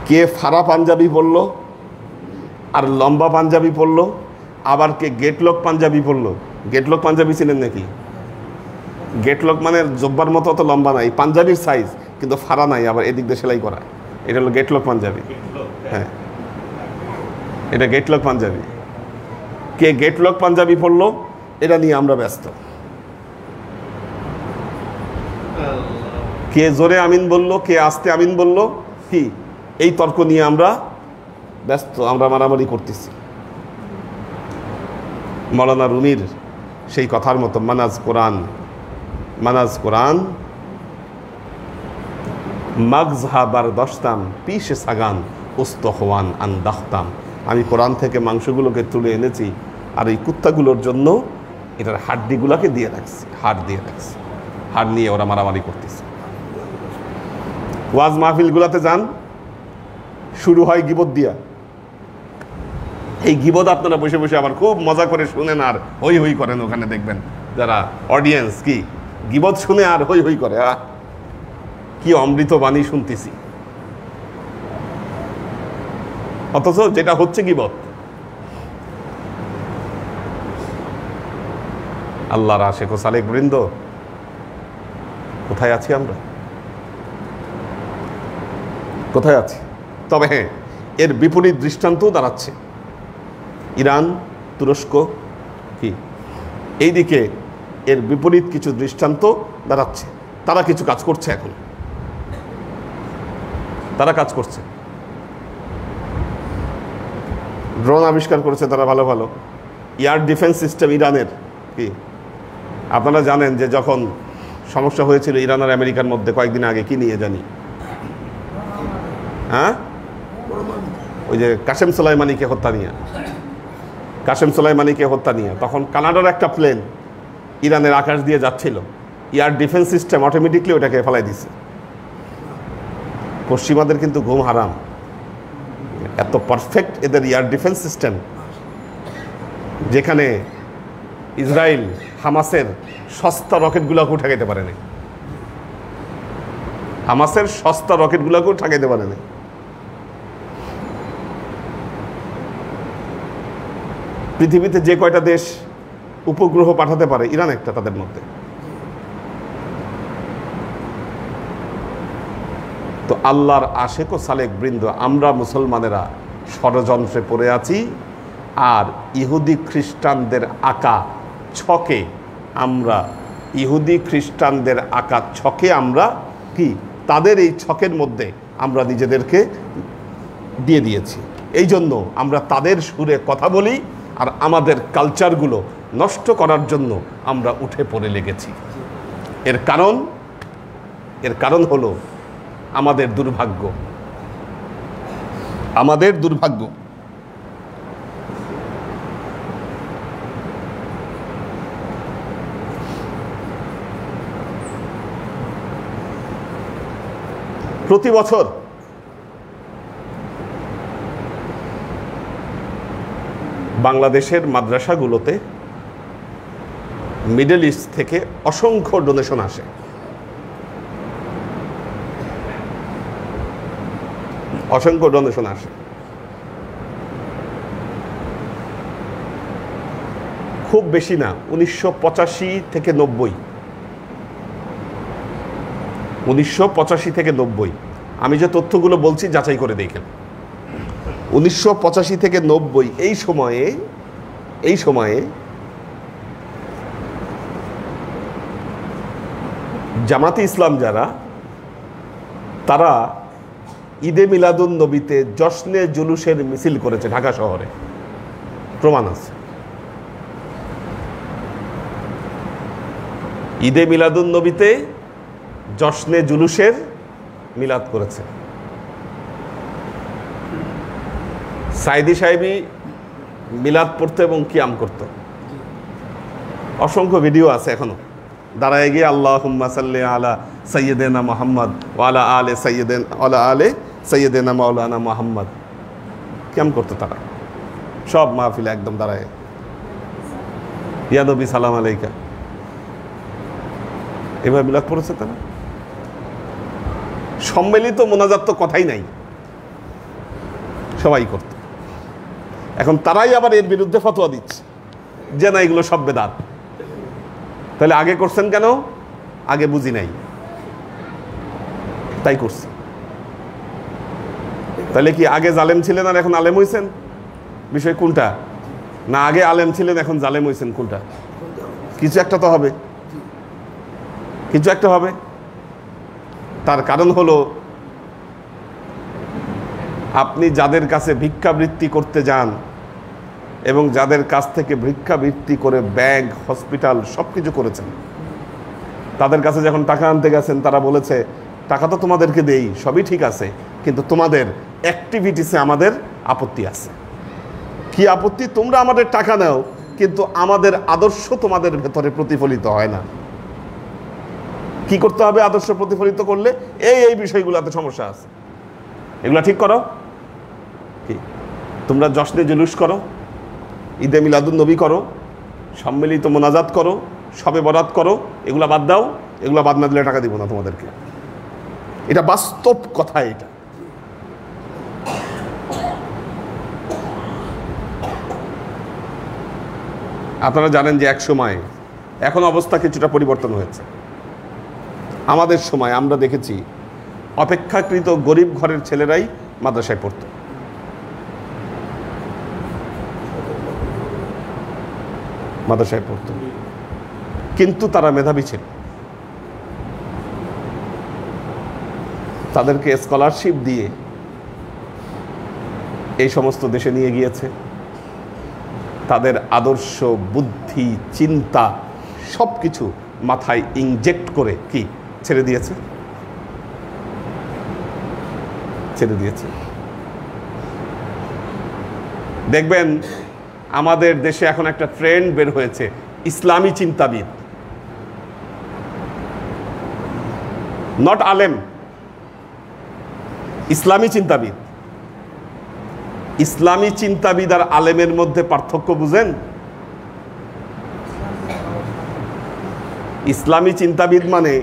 [SPEAKER 2] কে ফাড়া পাঞ্জাবি পরলো আর লম্বা পাঞ্জাবি পরলো, আবার কে গেটলক পাঞ্জাবি পরলো। গেটলক পাঞ্জাবি ছিলেন নাকি? গেটলক মানে জব্বার মতো অত লম্বা নাই, পাঞ্জাবির সাইজ, কিন্তু ফাড়া নাই, আবার এদিক দিয়ে সেলাই করা। এটা হলো গেটলক পাঞ্জাবি। হ্যাঁ, এটা গেটলক পাঞ্জাবি। কে গেটলক পাঞ্জাবি পরলো এটা নিয়ে আমরা ব্যস্ত। কে জোরে আমিন বললো, কে আস্তে আমিন বললো, কি এই তর্ক নিয়ে আমরা ব্যস্ত, আমরা মারামারি করতেছি। মৌলানা রুমির সেই কথার মতো, মানাজ কোরআন মাগজহাবার দশতাম পিসে সাগান উস্তহওয়ান আন দাখতাম। আমি কোরআন থেকে মাংসগুলোকে তুলে এনেছি, আর এই কুত্তাগুলোর জন্য এটার হাড্ডিগুলোকে দিয়ে রাখছি, হাড় নিয়ে ওরা মারামারি করতেছে। ওয়াজ মাহফিলগুলোতে যান, শুরু হয় গিবত দিয়া। এই গিবত আপনারা বসে বসে আবার খুব মজা করে শুনেন আর হই হই করেন। ওখানে দেখবেন যারা অডিয়েন্স কি গিবত শুনে আর হই হই করে, কি অমৃত বাণী শুনতেছি, অথচ যেটা হচ্ছে গিবত। আল্লাহর আশিক ও সালেক বৃন্দ, কোথায় আছি আমরা? কোথায় আছি? তবে হ্যাঁ, এর বিপরীত দৃষ্টান্তও দাঁড়াচ্ছে। ইরান, তুরস্ক, কি এইদিকে এর বিপরীত কিছু দৃষ্টান্ত দাঁড়াচ্ছে। তারা কিছু কাজ করছে, এখন তারা কাজ করছে। ড্রোন আবিষ্কার করেছে তারা, ভালো ভালো এয়ার ডিফেন্স সিস্টেম ইরানের। কি আপনারা জানেন যে যখন সমস্যা হয়েছিল ইরান আর আমেরিকার মধ্যে কয়েকদিন আগে, কি নিয়ে জানি, হ্যাঁ, ওই যে কাসেম সোলাইমানিকে হত্যা নিয়ে, তখন কানাডার একটা প্লেন ইরানের আকাশ দিয়ে যাচ্ছিল, এয়ার ডিফেন্স সিস্টেম অটোমেটিকলি ওটাকে ফেলাই দিছে। পশ্চিমাদের কিন্তু ঘুম হারাম, এত পারফেক্ট এদের এয়ার ডিফেন্স সিস্টেম, যেখানে ইসরায়েল হামাসের সস্তা রকেটগুলোকেও ঠেকাইতে পারে না। পৃথিবীতে যে কয়টা দেশ উপগ্রহ পাঠাতে পারে, ইরান একটা তাদের মধ্যে। তো আল্লাহর আশেক ও সালেক বৃন্দ, আমরা মুসলমানেরা ষড়যন্ত্রে পড়ে আছি, আর ইহুদি খ্রিস্টানদের আঁকা ছকে আমরা ইহুদি খ্রিস্টানদের আঁকা ছকে আমরা কি তাদের এই ছকের মধ্যে আমরা নিজেদেরকে দিয়ে দিয়েছি। এই জন্য আমরা তাদের সুরে কথা বলি, আর আমাদের কালচারগুলো নষ্ট করার জন্য আমরা উঠে পড়ে লেগেছি। এর কারণ হলো আমাদের দুর্ভাগ্য, আমাদের দুর্ভাগ্য। প্রতি বছর বাংলাদেশের মাদ্রাসাগুলোতে মিডল ইস্ট থেকে অসংখ্য ডোনেশন আসে। অসংখ্য ডোনেশন আসে। খুব বেশি না, 1985 থেকে 90, 1985 থেকে 90 আমি যে তথ্যগুলো বলছি যাচাই করে দেখেন। 1985 থেকে 90 এই সময়ে জামাতে ইসলাম যারা, তারা ঈদে মিলাদুন নবীতে জশ্নে জুলুসের মিছিল করেছে ঢাকা শহরে, প্রমাণ আছে। ঈদে মিলাদুন নবীতে জশ্নে জুলুসের মিলাদ করেছে। সাইদি সাহেবী মিলাদ পড়তো এবং কিয়াম করত। অসংখ্য ভিডিও আছে এখনো। দাঁড়ায় গিয়ে আল্লাহুম্মা সাল্লি আলা সাইয়্যিদিনা মুহাম্মদ ওয়া আলা আলে সাইয়্যিদিনা মাওলানা মুহাম্মদ কিয়াম করতো তারা, সব মাহফিলে একদম দাঁড়ায়, ইয়া নবী সালাম আলাইকা, এভাবে মিলাদ পড়েছে তারা। সম্মিলিত মোনাজাত তো কথাই নাই, সবাই করত। এখন তারাই আবার এর বিরুদ্ধে ফতোয়া দিচ্ছে যে না, এগুলো সব বেদাত। তাহলে আগে করছেন কেন? আগে বুঝি নাই, তাই করছে। তাহলে কি আগে জালেম ছিলেন আর এখন আলেম হইছেন? বিষয় কোনটা? না আগে আলেম ছিলেন এখন জালেম হইছেন, কোনটা? কিছু একটা তো হবে, কিছু একটা হবে। তার কারণ হলো, আপনি যাদের কাছে ভিক্ষাবৃত্তি করতে যান এবং যাদের কাছ থেকে ভিক্ষাবৃত্তি করে ব্যাংক, হসপিটাল সব কিছু করেছেন, তাদের কাছে যখন টাকা আনতে গেছেন, তারা বলেছে টাকা তো তোমাদেরকে দেই, সবই ঠিক আছে, কিন্তু তোমাদের অ্যাক্টিভিটিসে আমাদের আপত্তি আছে। কি আপত্তি? তোমরা আমাদের টাকা নাও, কিন্তু আমাদের আদর্শ তোমাদের ভেতরে প্রতিফলিত হয় না। কি করতে হবে আদর্শ প্রতিফলিত করলে? এই বিষয়গুলোতে সমস্যা আছে, এগুলো ঠিক করো। কি তোমরা জশ্নে জুলুস করো, ঈদে মিলাদুন নবী করো, সম্মিলিত মোনাজাত করো, শবে বরাত করো, এগুলা বাদ দাও। এগুলা বাদ না দিলে টাকা দিব না তোমাদেরকে। এটা বাস্তব কথা। এটা আপনারা জানেন যে এক সময়, এখন অবস্থা কিছুটা পরিবর্তন হয়েছে। আমাদের সময় আমরা দেখেছি অপেক্ষাকৃত গরিব ঘরের ছেলেরাই মাদ্রাসায় পড়ত। কিন্তু তারা মেধাবী ছিল। তাদেরকে স্কলারশিপ দিয়ে এই সমস্ত দেশে নিয়ে গিয়েছে। তাদের আদর্শ, বুদ্ধি, চিন্তা সব কিছু মাথায় ইনজেক্ট করে কি ছেড়ে দিয়েছে। দেখবেন আমাদের দেশে এখন একটা ট্রেন্ড বের হয়েছে, ইসলামী চিন্তাবিদ, নট আলেম, ইসলামী চিন্তাবিদ। ইসলামী চিন্তাবিদ আর আলেমের মধ্যে পার্থক্য বুঝেন? ইসলামী চিন্তাবিদ মানে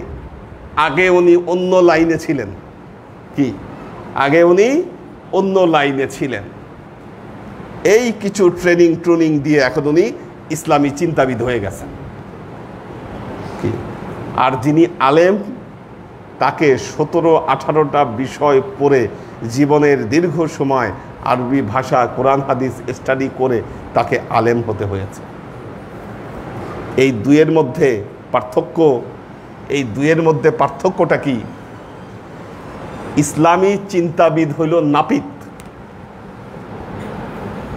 [SPEAKER 2] আগে উনি অন্য লাইনে ছিলেন। কি? আগে উনি অন্য লাইনে ছিলেন। এই কিছু ট্রেনিং দিয়ে এখন উনি ইসলামী চিন্তাবিদ হয়ে গেছেন। কি? আর যিনি আলেম, তাকে 17-18টা বিষয় পড়ে জীবনের দীর্ঘ সময় আরবি ভাষা, কোরআন হাদিস স্টাডি করে তাকে আলেম হতে হয়েছে। এই দুইয়ের মধ্যে পার্থক্য, এই দুইয়ের মধ্যে পার্থক্যটা কি? ইসলামী চিন্তাবিদ হইল নাপিত,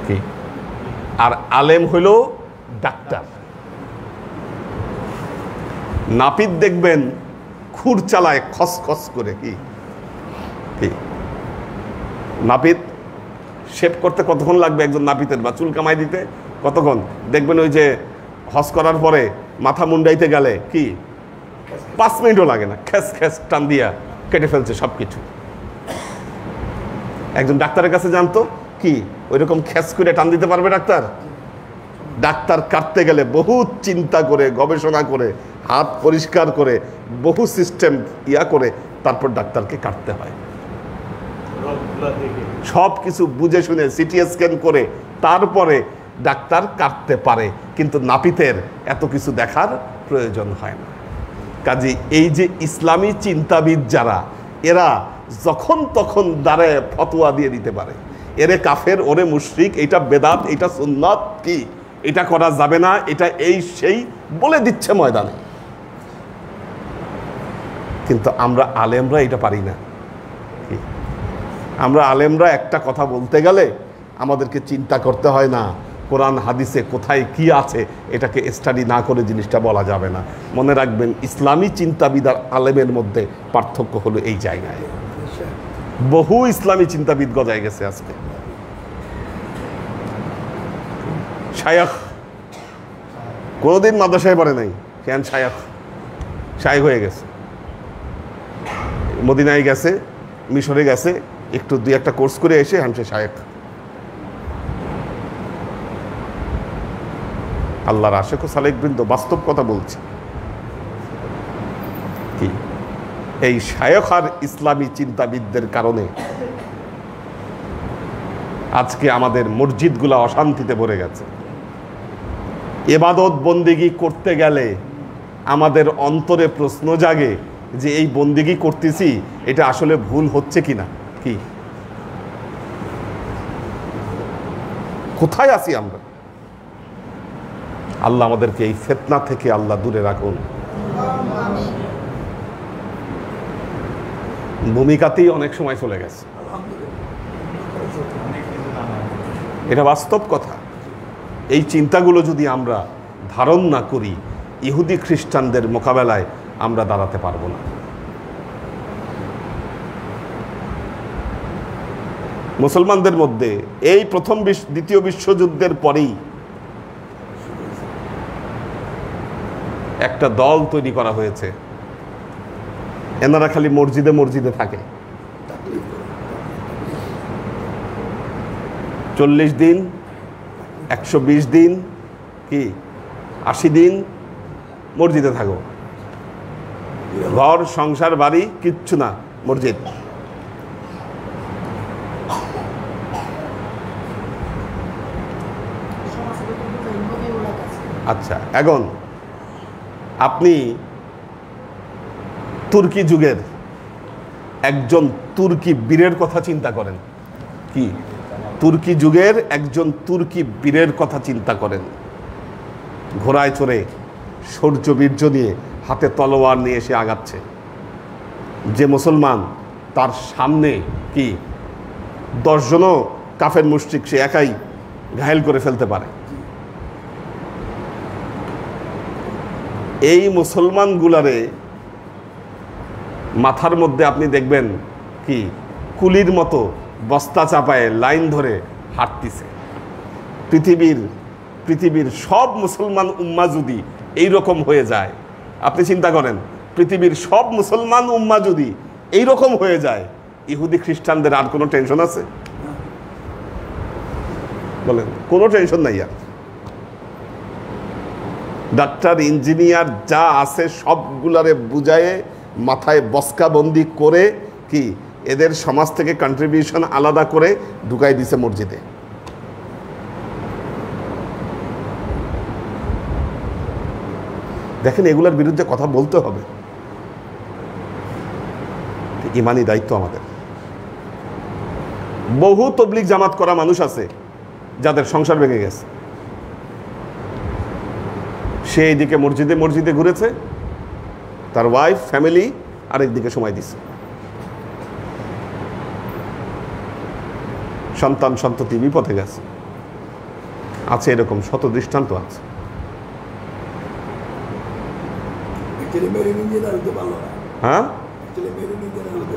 [SPEAKER 2] কি, আর আলেম হইল ডাক্তার। নাপিত দেখবেন খুর চালায় খসখস করে, কি কি নাপিত শেভ করতে কতক্ষণ লাগবে একজন নাপিতের, বা চুল কামাই দিতে কতক্ষণ? দেখবেন ওই যে হজ করার পরে মাথা মুন্ডাইতে গেলে কি 5 মিনিটও লাগে না, খ্যাস খ্যাস টান দিয়া কেটে ফেলছে সব কিছু। একজন ডাক্তারের কাছে জানতো কি ওইরকম খ্যাস করে টান দিতে পারবে ডাক্তার? ডাক্তার কাটতে গেলে বহু চিন্তা করে, গবেষণা করে, হাত পরিষ্কার করে, বহু সিস্টেম করে তারপর ডাক্তারকে কাটতে হয়। সব কিছু বুঝে শুনে সিটি স্ক্যান করে তারপরে ডাক্তার কাটতে পারে, কিন্তু নাপিতের এত কিছু দেখার প্রয়োজন হয় না। কাজে এই যে ইসলামী চিন্তাবিদ যারা, এরা যখন তখন দাঁড়ায় ফতোয়া দিয়ে দিতে পারে, এরে কাফের, ওরে মুশরিক, এটা বেদাত, এটা সুন্নাত, কি এটা করা যাবে না, এটা এই সেই বলে দিচ্ছে ময়দানে। কিন্তু আমরা আলেমরা এটা পারি না। আমরা আলেমরা একটা কথা বলতে গেলে আমাদেরকে চিন্তা করতে হয় না কোরআন হাদিসে কোথায় কি আছে, এটাকে স্টাডি না করে জিনিসটা বলা যাবে না। মনে রাখবেন, ইসলামী চিন্তাবিদ আর আলেমের মধ্যে পার্থক্য হলো এই জায়গায়। বহু ইসলামী চিন্তাবিদ গজায় গেছে আজকে। শায়খ কোনোদিন মাদ্রাসায় পড়ে নাই, কেন শায়খ হয়ে গেছে, মদিনায় গেছে, মিশরে গেছে, একটু 2-1টা কোর্স করে এসে হামসে শায়েখ। আল্লাহর আশেক ও সালেক বৃন্দ, বাস্তব কথা বলছি, কি এই শায়েখ আর ইসলামী চিন্তাবিদদের কারণে আজকে আমাদের মসজিদগুলা অশান্তিতে ভরে গেছে। ইবাদত বন্দেগী করতে গেলে আমাদের অন্তরে প্রশ্ন জাগে যে এই বন্দেগী করতেছি এটা আসলে ভুল হচ্ছে কিনা, কি কোথায় আছি আমরা? আল্লাহ আমাদেরকে এই ফিতনা থেকে আল্লাহ দূরে রাখুন। ভূমিকাতেই অনেক সময় চলে গেছে, এটা বাস্তব কথা। এই চিন্তাগুলো যদি আমরা ধারণ না করি, ইহুদি খ্রিস্টানদের মোকাবেলায় আমরা দাঁড়াতে পারবো না। মুসলমানদের মধ্যে এই দ্বিতীয় বিশ্বযুদ্ধের পরেই একটা দল তৈরি করা হয়েছে, এনারা খালি মসজিদে মসজিদে থাকে। 40 দিন, 120 দিন, কি 80 দিন মসজিদে থাকো, ঘর সংসার বাড়ি কিচ্ছু না, মসজিদ। আচ্ছা, এখন আপনি তুর্কি যুগের একজন তুর্কি বীরের কথা চিন্তা করেন, কি তুর্কি যুগের একজন তুর্কি বীরের কথা চিন্তা করেন, ঘোড়ায় চড়ে শৌর্য বীর্য নিয়ে হাতে তলোয়ার নিয়ে এসে আগাচ্ছে। যে মুসলমান, তার সামনে কি 10 জনও কাফের মুশরিক, সে একাই ঘায়েল করে ফেলতে পারে। এই মুসলমানগুলারে মাথার মধ্যে আপনি দেখবেন কি কুলির মতো বস্তা চাপায় লাইন ধরে হাঁটতেছে। পৃথিবীর সব মুসলমান উম্মাহ যদি এইরকম হয়ে যায়, আপনি চিন্তা করেন, পৃথিবীর সব মুসলমান উম্মাহ যদি এইরকম হয়ে যায়, ইহুদি খ্রিস্টানদের আর কোনো টেনশন আছে? বলেন, কোনো টেনশন নাই। আর ডাক্তার, ইঞ্জিনিয়ার যা আছে সবগুলারে বুঝায়ে মাথায় বস্কাবন্দি করে কি এদের সমাজ থেকে কন্ট্রিবিউশন আলাদা করে ঢুকাই দিছে মসজিদে। দেখেন, এগুলোর বিরুদ্ধে কথা বলতে হবে, ইমানি দায়িত্ব আমাদের। বহু তবলিগ জামাত করা মানুষ আছে যাদের সংসার ভেঙে গেছে, সে এইদিকে মসজিদে মসজিদে ঘুরেছে, তার ওয়াইফ ফ্যামিলি আরেকদিকে সময় দিছে। সন্তান সন্ততি বিপথে গেছে। আছে এরকম শত দৃষ্টান্ত আছে। হ্যাঁ,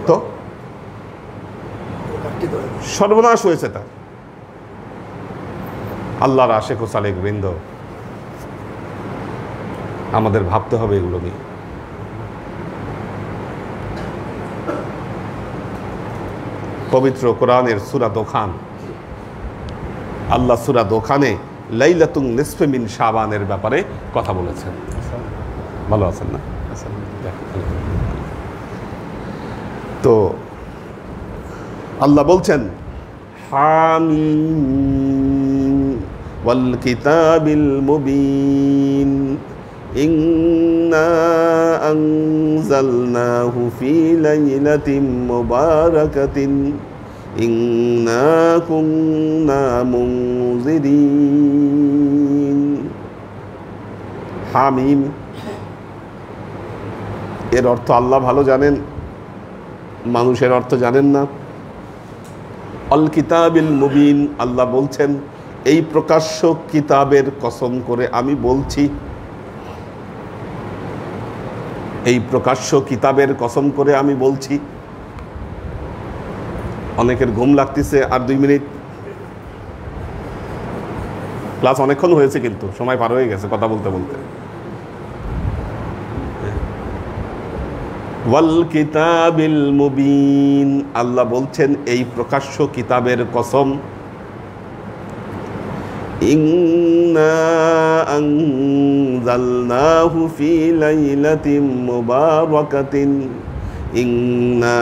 [SPEAKER 2] তো সর্বনাশ হয়েছে তার। আল্লাহর আশেক ও সালেক বৃন্দ, আমাদের ভাবতে হবে এগুলো নিয়ে। পবিত্র কোরআনের সূরা দোখান, আল্লাহ সূরা দোখানে লাইলাতুন নিসফে মিন শাবানের ব্যাপারে কথা বলেছেন। ভালো আছেন না? তো আল্লাহ বলছেন হামিম ওয়াল কিতাবিল মুবিন ইন্না আনজালনাহু ফি লাইলাতিন মুবারাকাতিন ইন্না কুন্না মুনজিরিন। হামিম এর অর্থ আল্লাহ ভালো জানেন, মানুষের অর্থ জানেন না। আল কিতাবিল মুবিন, আল্লাহ বলছেন এই প্রকাশ্য কিতাবের কসম করে আমি বলছি, এই প্রকাশ্য কিতাবের কসম করে আমি বলছি। অনেকের ঘুম লাগতেছে, আর 2 মিনিট, ক্লাস অনেকক্ষণ হয়েছে কিন্তু সময় পার হয়ে গেছে কথা বলতে বলতে। ওয়াল কিতাবিল মুবিন, আল্লাহ বলছেন এই প্রকাশ্য কিতাবের কসম। ইন্না আনজালনাহু ফি লাইলাতিন মুবারাকাতিন ইন্না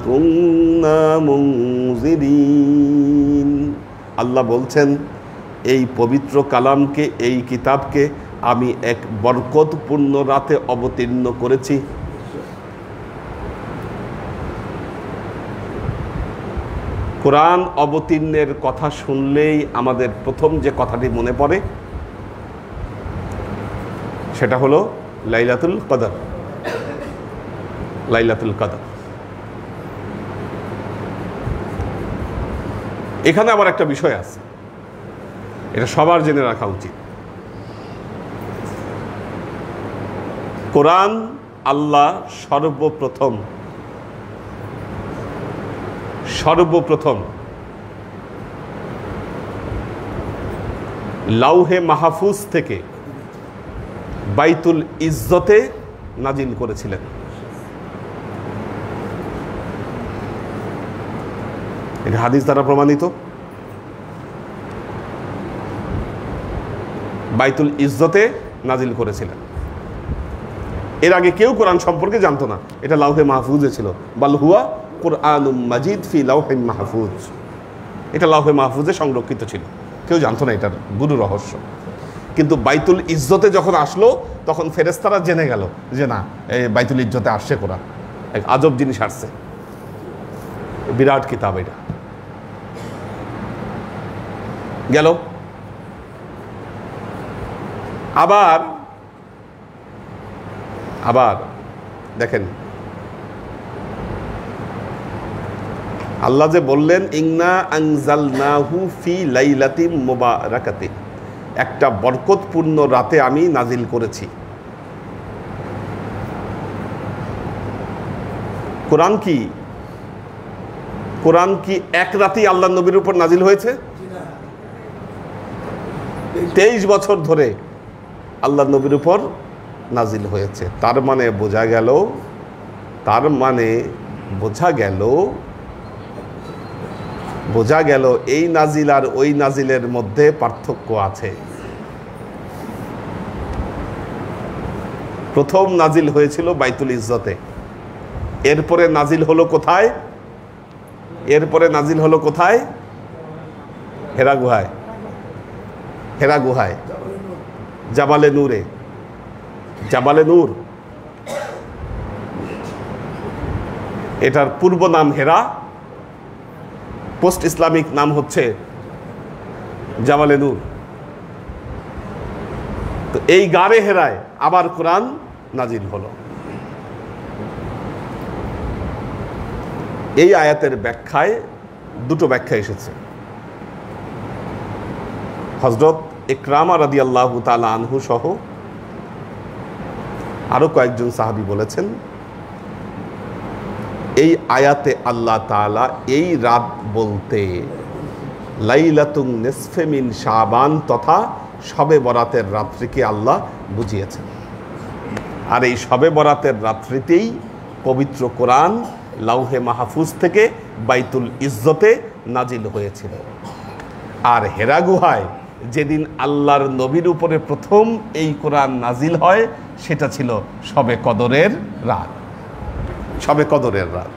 [SPEAKER 2] কুন্না মুনজিরিন। আল্লাহ বলছেন এই পবিত্র কালামকে, এই কিতাবকে আমি এক বরকতপূর্ণ রাতে অবতীর্ণ করেছি। কোরআন অবতীর্ণের কথা শুনলেই আমাদের প্রথম যে কথাটি মনে পড়ে সেটা হলো লাইলাতুল কদর। লাইলাতুল কদর। এখানে আবার একটা বিষয় আছে, এটা সবার জেনে রাখা উচিত। কোরআন আল্লাহ সর্বপ্রথম লাউহে মাহফুজ থেকে বাইতুল ইজ্জতে নাজিল করেছিলেন। এটা হাদিস দ্বারা প্রমাণিত। বাইতুল ইজ্জতে নাজিল করেছিলেন। এর আগে কেউ কোরআন সম্পর্কে জানতো না, এটা লাউহে মাহফুজে ছিল। বাল হুয়া কুরআনুম মাজিদ ফি লাউহিন মাহফুজ, এটা লাউহে মাহফুজে সংরক্ষিত ছিল, কেউ জানতো না এটার গুরু রহস্য। কিন্তু বাইতুল ইজ্জতে যখন আসলো তখন ফেরেশতারা জেনে গেল যে না, এই বাইতুল ইজ্জতে আসছে কোরআন, এক আজব জিনিস আসছে, বিরাট কিতাব এটা। গেল আবার দেখেন আল্লাহ যে বললেন ইন্না আনজালনাহু ফি লাইলাতিন মুবারাকাতিন, একটা বরকতপূর্ণ রাতে আমি নাজিল করেছি। কোরআন কি এক রাতেই আল্লাহ নবীর উপর নাজিল হয়েছে? 23 বছর ধরে আল্লাহ নবীর উপর নাজিল হয়েছে। তার মানে বোঝা গেল এই নাজিল আর ওই নাজিলের মধ্যে পার্থক্য আছে। প্রথম নাজিল হয়েছিল বাইতুল ইজ্জতে, এরপরে নাজিল হলো কোথায়? হেরা গুহায়, জাবালে নূর। এটার পূর্ব নাম হেরা, পোস্ট ইসলামিক নাম হচ্ছে জাবালে নূর। তো এই গাড়ে হেরায় আবার কোরআন নাজিল হলো। এই আয়াতের ব্যাখ্যায় দুটো ব্যাখ্যা এসেছে। হযরত ইকরামা রাদিয়াল্লাহু তাআলা আনহু সহ আরো কয়েকজন সাহাবী বলেছেন, এই আয়াতে আল্লাহ তাআলা এই রাত বলতে লাইলাতুন নিসফে মিন শাবান তথা শবে বরাতের রাত্রিকে আল্লাহ বুঝিয়েছেন। আর এই শবে বরাতের রাত্রিতেই পবিত্র কোরআন লাউহে মাহফুজ থেকে বাইতুল ইজ্জতে নাজিল হয়েছিল। আর হেরা গুহায় যেদিন আল্লাহর নবীর উপরে প্রথম এই কোরআন নাজিল হয় সেটা ছিল শবে কদরের রাত। শবে কদরের রাত।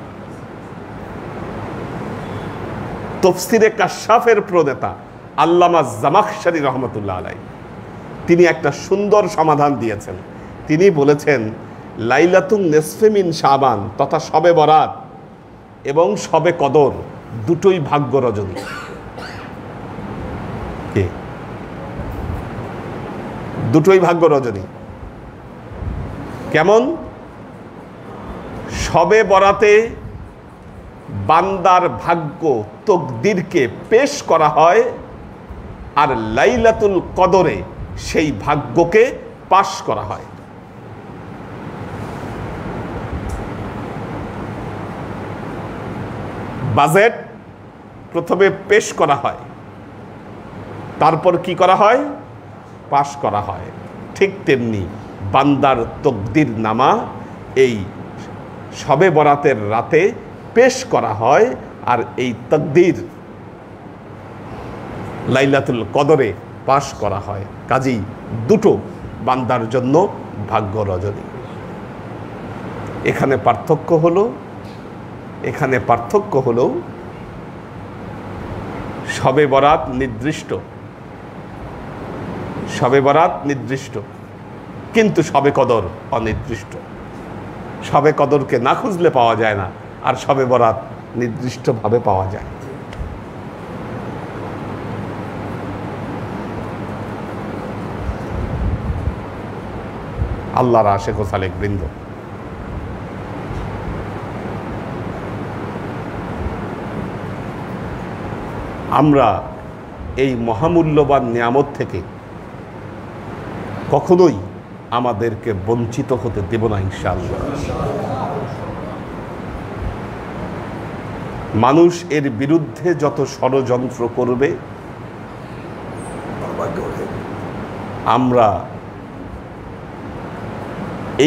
[SPEAKER 2] তাফসীরে কাশফের প্রণেতা আল্লামা জামাখশারী রহমতুল্লাহ আলাইহি তিনি একটা সুন্দর সমাধান দিয়েছেন। তিনি বলেছেন লাইলাতুন নিসফে মিন শাবান তথা শবে বরাত এবং শবে কদর দুটোই ভাগ্য রজনী। দুটোই ভাগ্য রজনী। কেমন? শবে বরাতে বান্দার ভাগ্য তকদিরকে পেশ করা হয়, আর লাইলাতুল কদরে সেই ভাগ্যকে পাশ করা হয়। বাজেট প্রথমে পেশ করা হয়, তারপর কি করা হয়? পাশ করা হয়। ঠিক তেমনি বান্দার তকদির নামা এই শবে বরাতের রাতে পেশ করা হয়, আর এই তকদির লাইলাতুল কদরে পাশ করা হয়। কাজেই দুটো বান্দার জন্য ভাগ্য রজনী। এখানে পার্থক্য হলো শবে বরাত নির্দিষ্ট, শবে বরাত নির্দিষ্ট, কিন্তু শবে কদর অনির্দিষ্ট। শবে কদরকে না খুঁজলে পাওয়া যায় না, আর শবে বরাত নির্দিষ্টভাবে পাওয়া যায়। আল্লাহর আশিক ও সালেক বৃন্দ, আমরা এই মহামূল্যবান নিয়ামত থেকে কখনোই আমাদেরকে বঞ্চিত হতে দেব না ইনশাআল্লাহ। মানুষ এর বিরুদ্ধে যত ষড়যন্ত্র করবে আমরা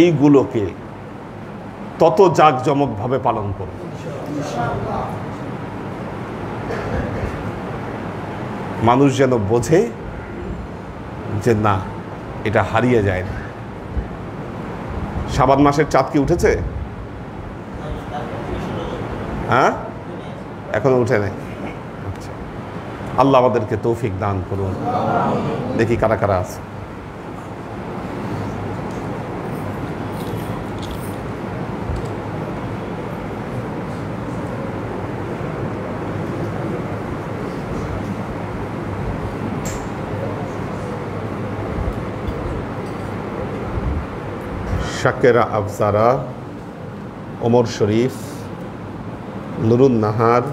[SPEAKER 2] এইগুলোকে তত জাঁকজমকভাবে পালন করব। মানুষ যেন বোঝে যে না, এটা হারিয়ে যায় না। শাবান মাসের চাঁদ কি উঠেছে? হ্যাঁ, এখনো উঠে নাই। আচ্ছা, আল্লাহ আমাদেরকে তৌফিক দান করুন। দেখি কারা কারা আছে। শাকেরা আফজারা, ওমর শরীফ, নুরুন নাহার,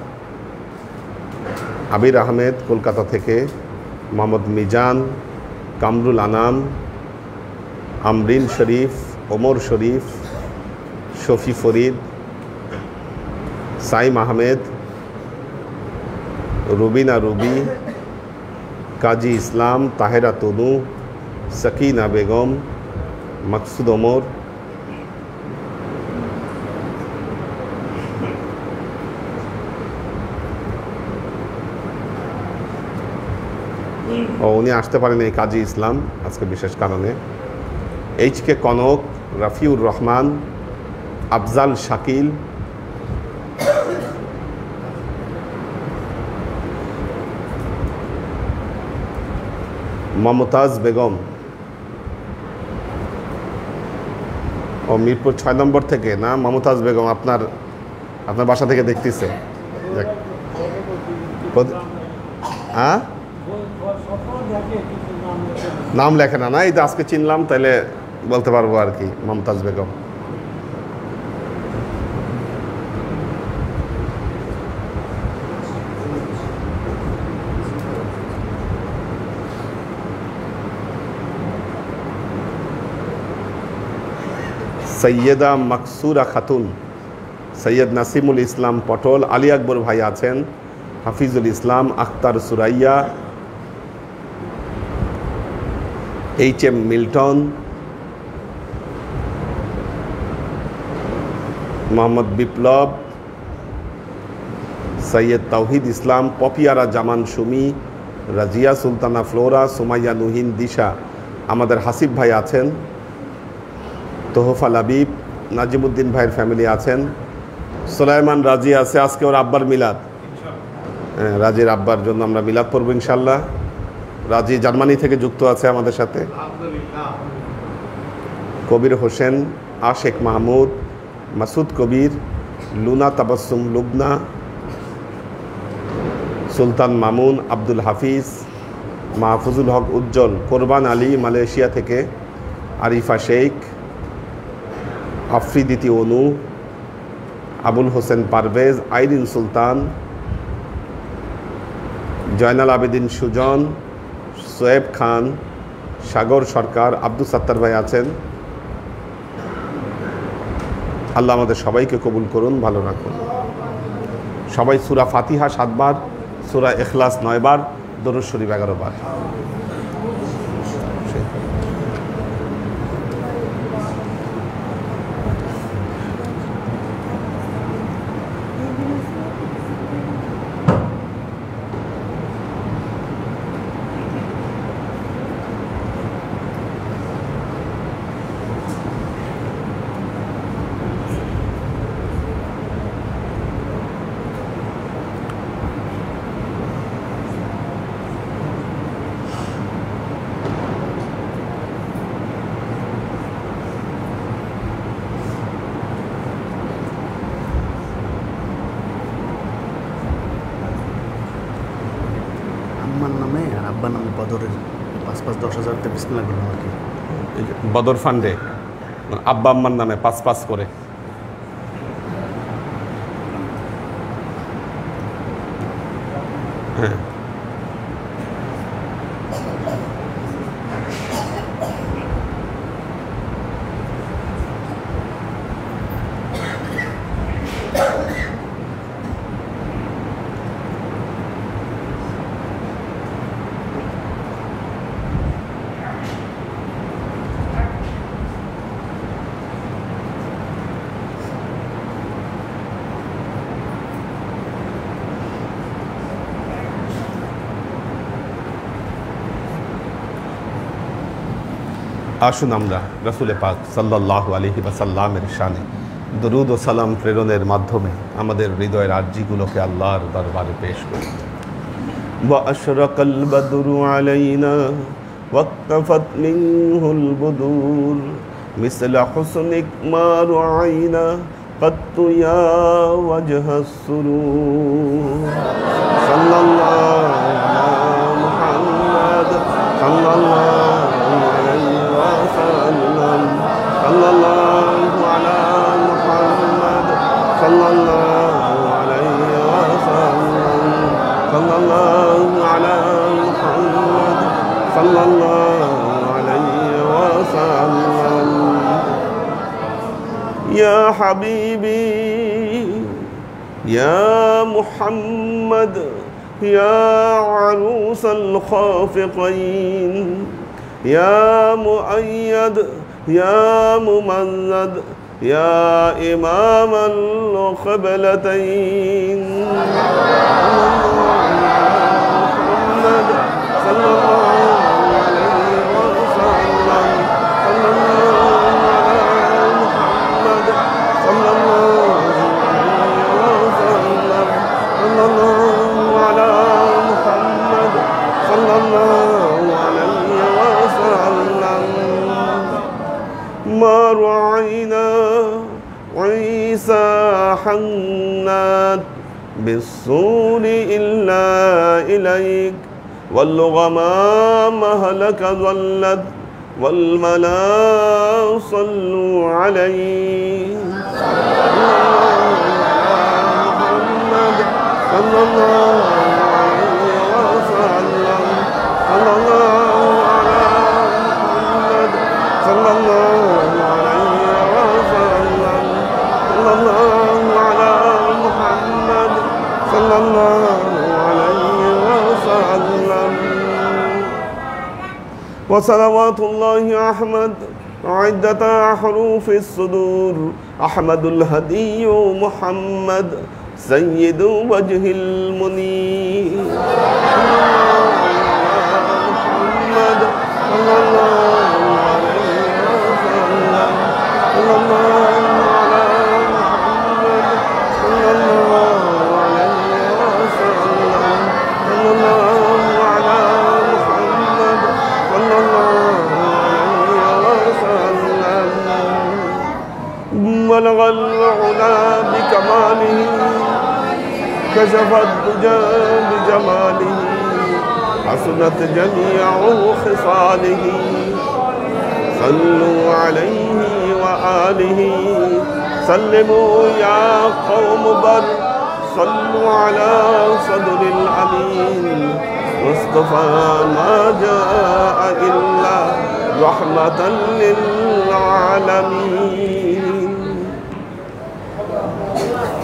[SPEAKER 2] আবির আহমেদ কলকাতা থেকে, মোহাম্মদ মিজান, কামরুল আনাম, আমরিন শরীফ, ওমর শরীফ, শফি ফরিদ, সাইম আহমেদ, রুবিনা রুবি, কাজী ইসলাম, তাহেরা তনু, সাকিনা বেগম, মাকসুদ ওমর, উনি আসতে পারেন এই কাজী ইসলাম আজকে বিশেষ কারণে, এইচ.কে কনক, রাফিউর রহমান, আফজাল শাকিল, মমতাজ বেগম, ও মিরপুর 6 নম্বর থেকে না, মমতাজ বেগম আপনার বাসা থেকে দেখতেছে। হ্যাঁ, নাম লেখে না, না এই তো আজকে চিনলাম, তাহলে বলতে পারবো আর কি। মমতাজ বেগম। সৈয়দা মকসুরা খাতুন, সৈয়দ নাসিমুল ইসলাম পটল, আলী আকবর ভাই আছেন, হাফিজুল ইসলাম, আখতার সুরাইয়া, এইচ.এম. মিল্টন, মোহাম্মদ বিপ্লব, সৈয়দ তৌহিদ ইসলাম, পপিয়ারা জামান সুমি, রাজিয়া সুলতানা ফ্লোরা, সুমাইয়া নুহিন দিশা, আমাদের হাসিব ভাই আছেন, তোহফা লাবিব, নাজিমুদ্দিন ভাইয়ের ফ্যামিলি আছেন, সুলাইমান রাজি আছে, আজকে ওর আব্বার মিলাদ। হ্যাঁ, রাজির আব্বার জন্য আমরা মিলাদ পড়ব ইনশাল্লাহ। রাজি জার্মানি থেকে যুক্ত আছে আমাদের সাথে। কবির হোসেন, আশেক মাহমুদ, মাসুদ কবির, লুনা তাবাসসুম লুবনা, সুলতান মামুন, আব্দুল হাফিজ, মাহফুজুল হক উজ্জ্বল, কোরবান আলী মালয়েশিয়া থেকে, আরিফা শেখ, আফ্রিদিতি অনু, আবুল হোসেন পারভেজ, আইরিন সুলতান, জয়নাল আবেদিন সুজন, সোয়েব খান, সাগর সরকার, আব্দুল সাত্তার ভাই আছেন। আল্লাহ আমাদের সবাইকে কবুল করুন, ভালো রাখুন। সবাই সূরা ফাতিহা 7 বার, সূরা ইখলাস 9 বার, দরুদ শরীফ 11 বার।
[SPEAKER 3] আম্মার নামে আর আব্বার নামে বদরের 5-10,000 বিসমিল্লাহ করলাম আর কি।
[SPEAKER 2] বদর ফান্ডে আব্বা আম্মার নামে 5 করে। হ্যাঁ, আসুন আমরা রাসূলে পাক সাল্লাল্লাহু আলাইহি ওয়াসাল্লামের শানে দরুদ ও সালাম প্রেরণের মাধ্যমে আমাদের হৃদয়ের আরজিগুলোকে আল্লাহর দরবারে পেশ করি। ওয়া আশরাকাল বদরু আলাইনা ওয়াক্তাফাত মিনহুল বুদুর মিসলা হুসনিক মা রাআইনা قط يا وجه السرور صلى الله على محمد صلى الله عليه وسلم صلى الله على محمد صلى الله عليه وسلم صلى الله على محمد صلى الله عليه وسلم يا حبيبي يا محمد يا عروس الخافقين يا مؤيد يا ممجد يا إمام القبلتين محمد صلى الله عليه وسلم صلى الله على محمد صلى الله عليه وسلم صلى الله على محمد صلى الله عليه وسلم ما رعينا عيسى حنات بالصور إلا إليك والغمام هلك ظلت والملا صلوا عليه محمد صلى الله عليه وسلم صلى الله على محمد صلى الله عليه وسلم صلى الله على محمد صلى الله عليه وسلم وصلوات الله أحمد عدة حروف الصدور أحمد الهدي محمد سيد وجه المنير محمد صلى الله عليه وسلم صلى الله على محمد صلى الله عليه وسلم صلى الله على محمد صلى الله عليه وسلم بلغ العلا بكماله كشف الدجى بجماله حسنت جميع خصاله صلوا عليه وآله سلموا يا قوم بر صلوا على صدر الأمين مصطفى ما جاء إلا رحمة للعالمين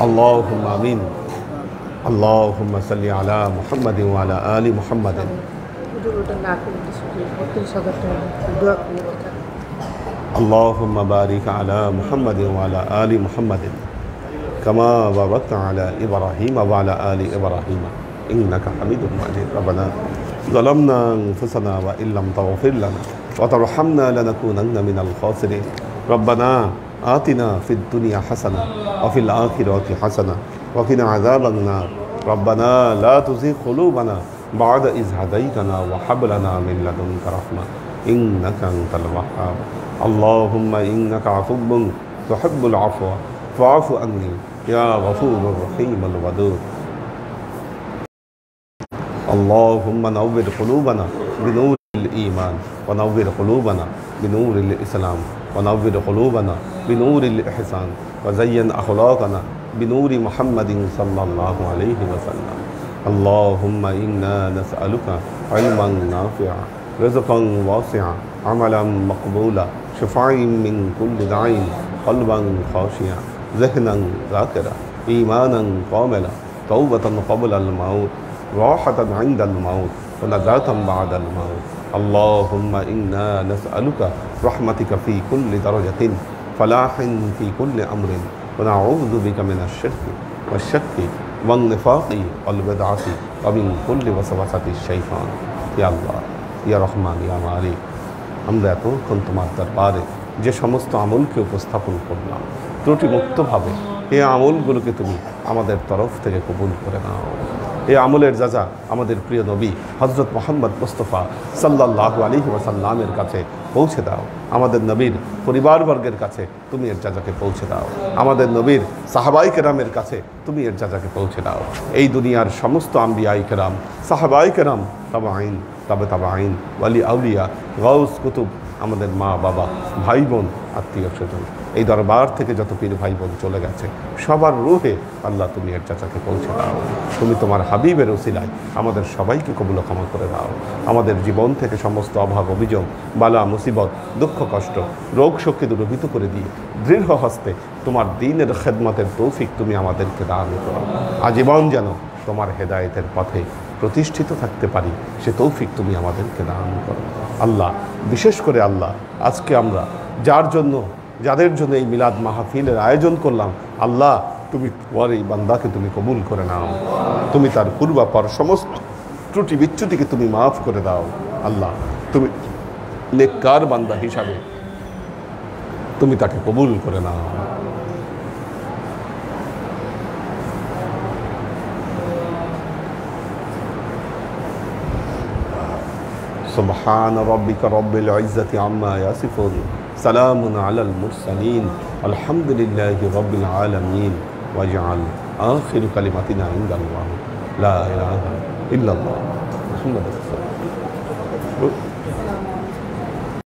[SPEAKER 2] اللهم آمين اللهم صل على محمد وعلى آل محمد اللهم بارك على محمد وعلى آل محمد كما باركت على إبراهيم وعلى آل إبراهيم إنك حميد مجيد ربنا ظلمنا أنفسنا وإن لم تغفر لنا وترحمنا لنكونن من الخاسرين ربنا آتنا في الدنيا حسنة وفي الآخرة حسنة وقنا عذاب النار ربنا لا تزغ قلوبنا بعد إذ هديتنا وهب لنا من لدنك رحمة إنك أنت الوهاب اللهم إنك عفو تحب العفو فاعف عني يا غفور الرحيم الودود اللهم نور قلوبنا بنور الإيمان ونور قلوبنا بنور الإسلام ونور قلوبنا بنور الإحسان وزين أخلاقنا بنور محمد صلى الله عليه وسلم اللهم إنا نسألك علما نافعا رزقا واسعا عملا مقبولا شفاء من كل داء قلبا خاشعا ذهنا ذاكرا إيمانا كاملا توبة قبل الموت راحة عند الموت ونجاة بعد الموت اللهم إنا نسألك رحمتك في كل درجة فلاح في كل أمر ونعوذ بك من الشرك والشك والنفاق والبدعة ومن كل وسوسة الشيطان يا الله يا رحمن يا مالك আমরা এতক্ষণ তোমার দরবারে যে সমস্ত আমলকে উপস্থাপন করলাম ত্রুটি মুক্তভাবে এই আমলগুলোকে তুমি আমাদের তরফ থেকে কবুল করে নাও এই আমলের যাজা আমাদের প্রিয় নবী হযরত মুহাম্মদ মুস্তাফা সাল্লাল্লাহু আলাইহি ওয়াসাল্লামের কাছে পৌঁছে দাও আমাদের নবীর পরিবারবর্গের কাছে তুমি এর যাজাকে পৌঁছে দাও আমাদের নবীর সাহাবায়ে কেরামের কাছে তুমি এর যাজাকে পৌঁছে দাও এই দুনিয়ার সমস্ত আম্বিয়ায়ে কেরাম সাহাবায়ে কেরাম তাবাঈন তাবাঈন ওয়ালি আউলিয়া গাউস কুতুব আমাদের মা বাবা ভাই বোন আত্মীয় স্বজন এই দরবার থেকে যত পীর ভাই বোন চলে গেছে সবার রূহে আল্লাহ তুমি এর চাচাকে পৌঁছে দাও তুমি তোমার হাবিবের ওসিলায় আমাদের সবাইকে কবুল ক্ষমা করে দাও আমাদের জীবন থেকে সমস্ত অভাব অভিযোগ বালা মুসিবত দুঃখ কষ্ট রোগ শক্তি দূরীভূত করে দিয়ে দৃঢ় হস্তে তোমার দ্বীনের খেদমতের তৌফিক তুমি আমাদেরকে দান করো আজীবন যেন তোমার হেদায়েতের পথে প্রতিষ্ঠিত থাকতে পারি সে তৌফিক তুমি আমাদেরকে দান করো আল্লাহ বিশেষ করে আল্লাহ আজকে আমরা যাদের জন্য এই মিলাদ মাহফিলের আয়োজন করলাম আল্লাহ তুমি তোমার এই বান্দাকে তুমি কবুল করে নাও তুমি তার পূর্বাপর সমস্ত ত্রুটি বিচ্যুতিকে তুমি মাফ করে দাও আল্লাহ তুমি নেককার বান্দা হিসাবে তুমি তাকে কবুল করে নাও سبحان ربك رب العزة عما يصفون سلام على المرسلين الحمد لله رب العالمين واجعل آخر كلمتنا عند الله لا إله إلا الله ধন্যবাদ।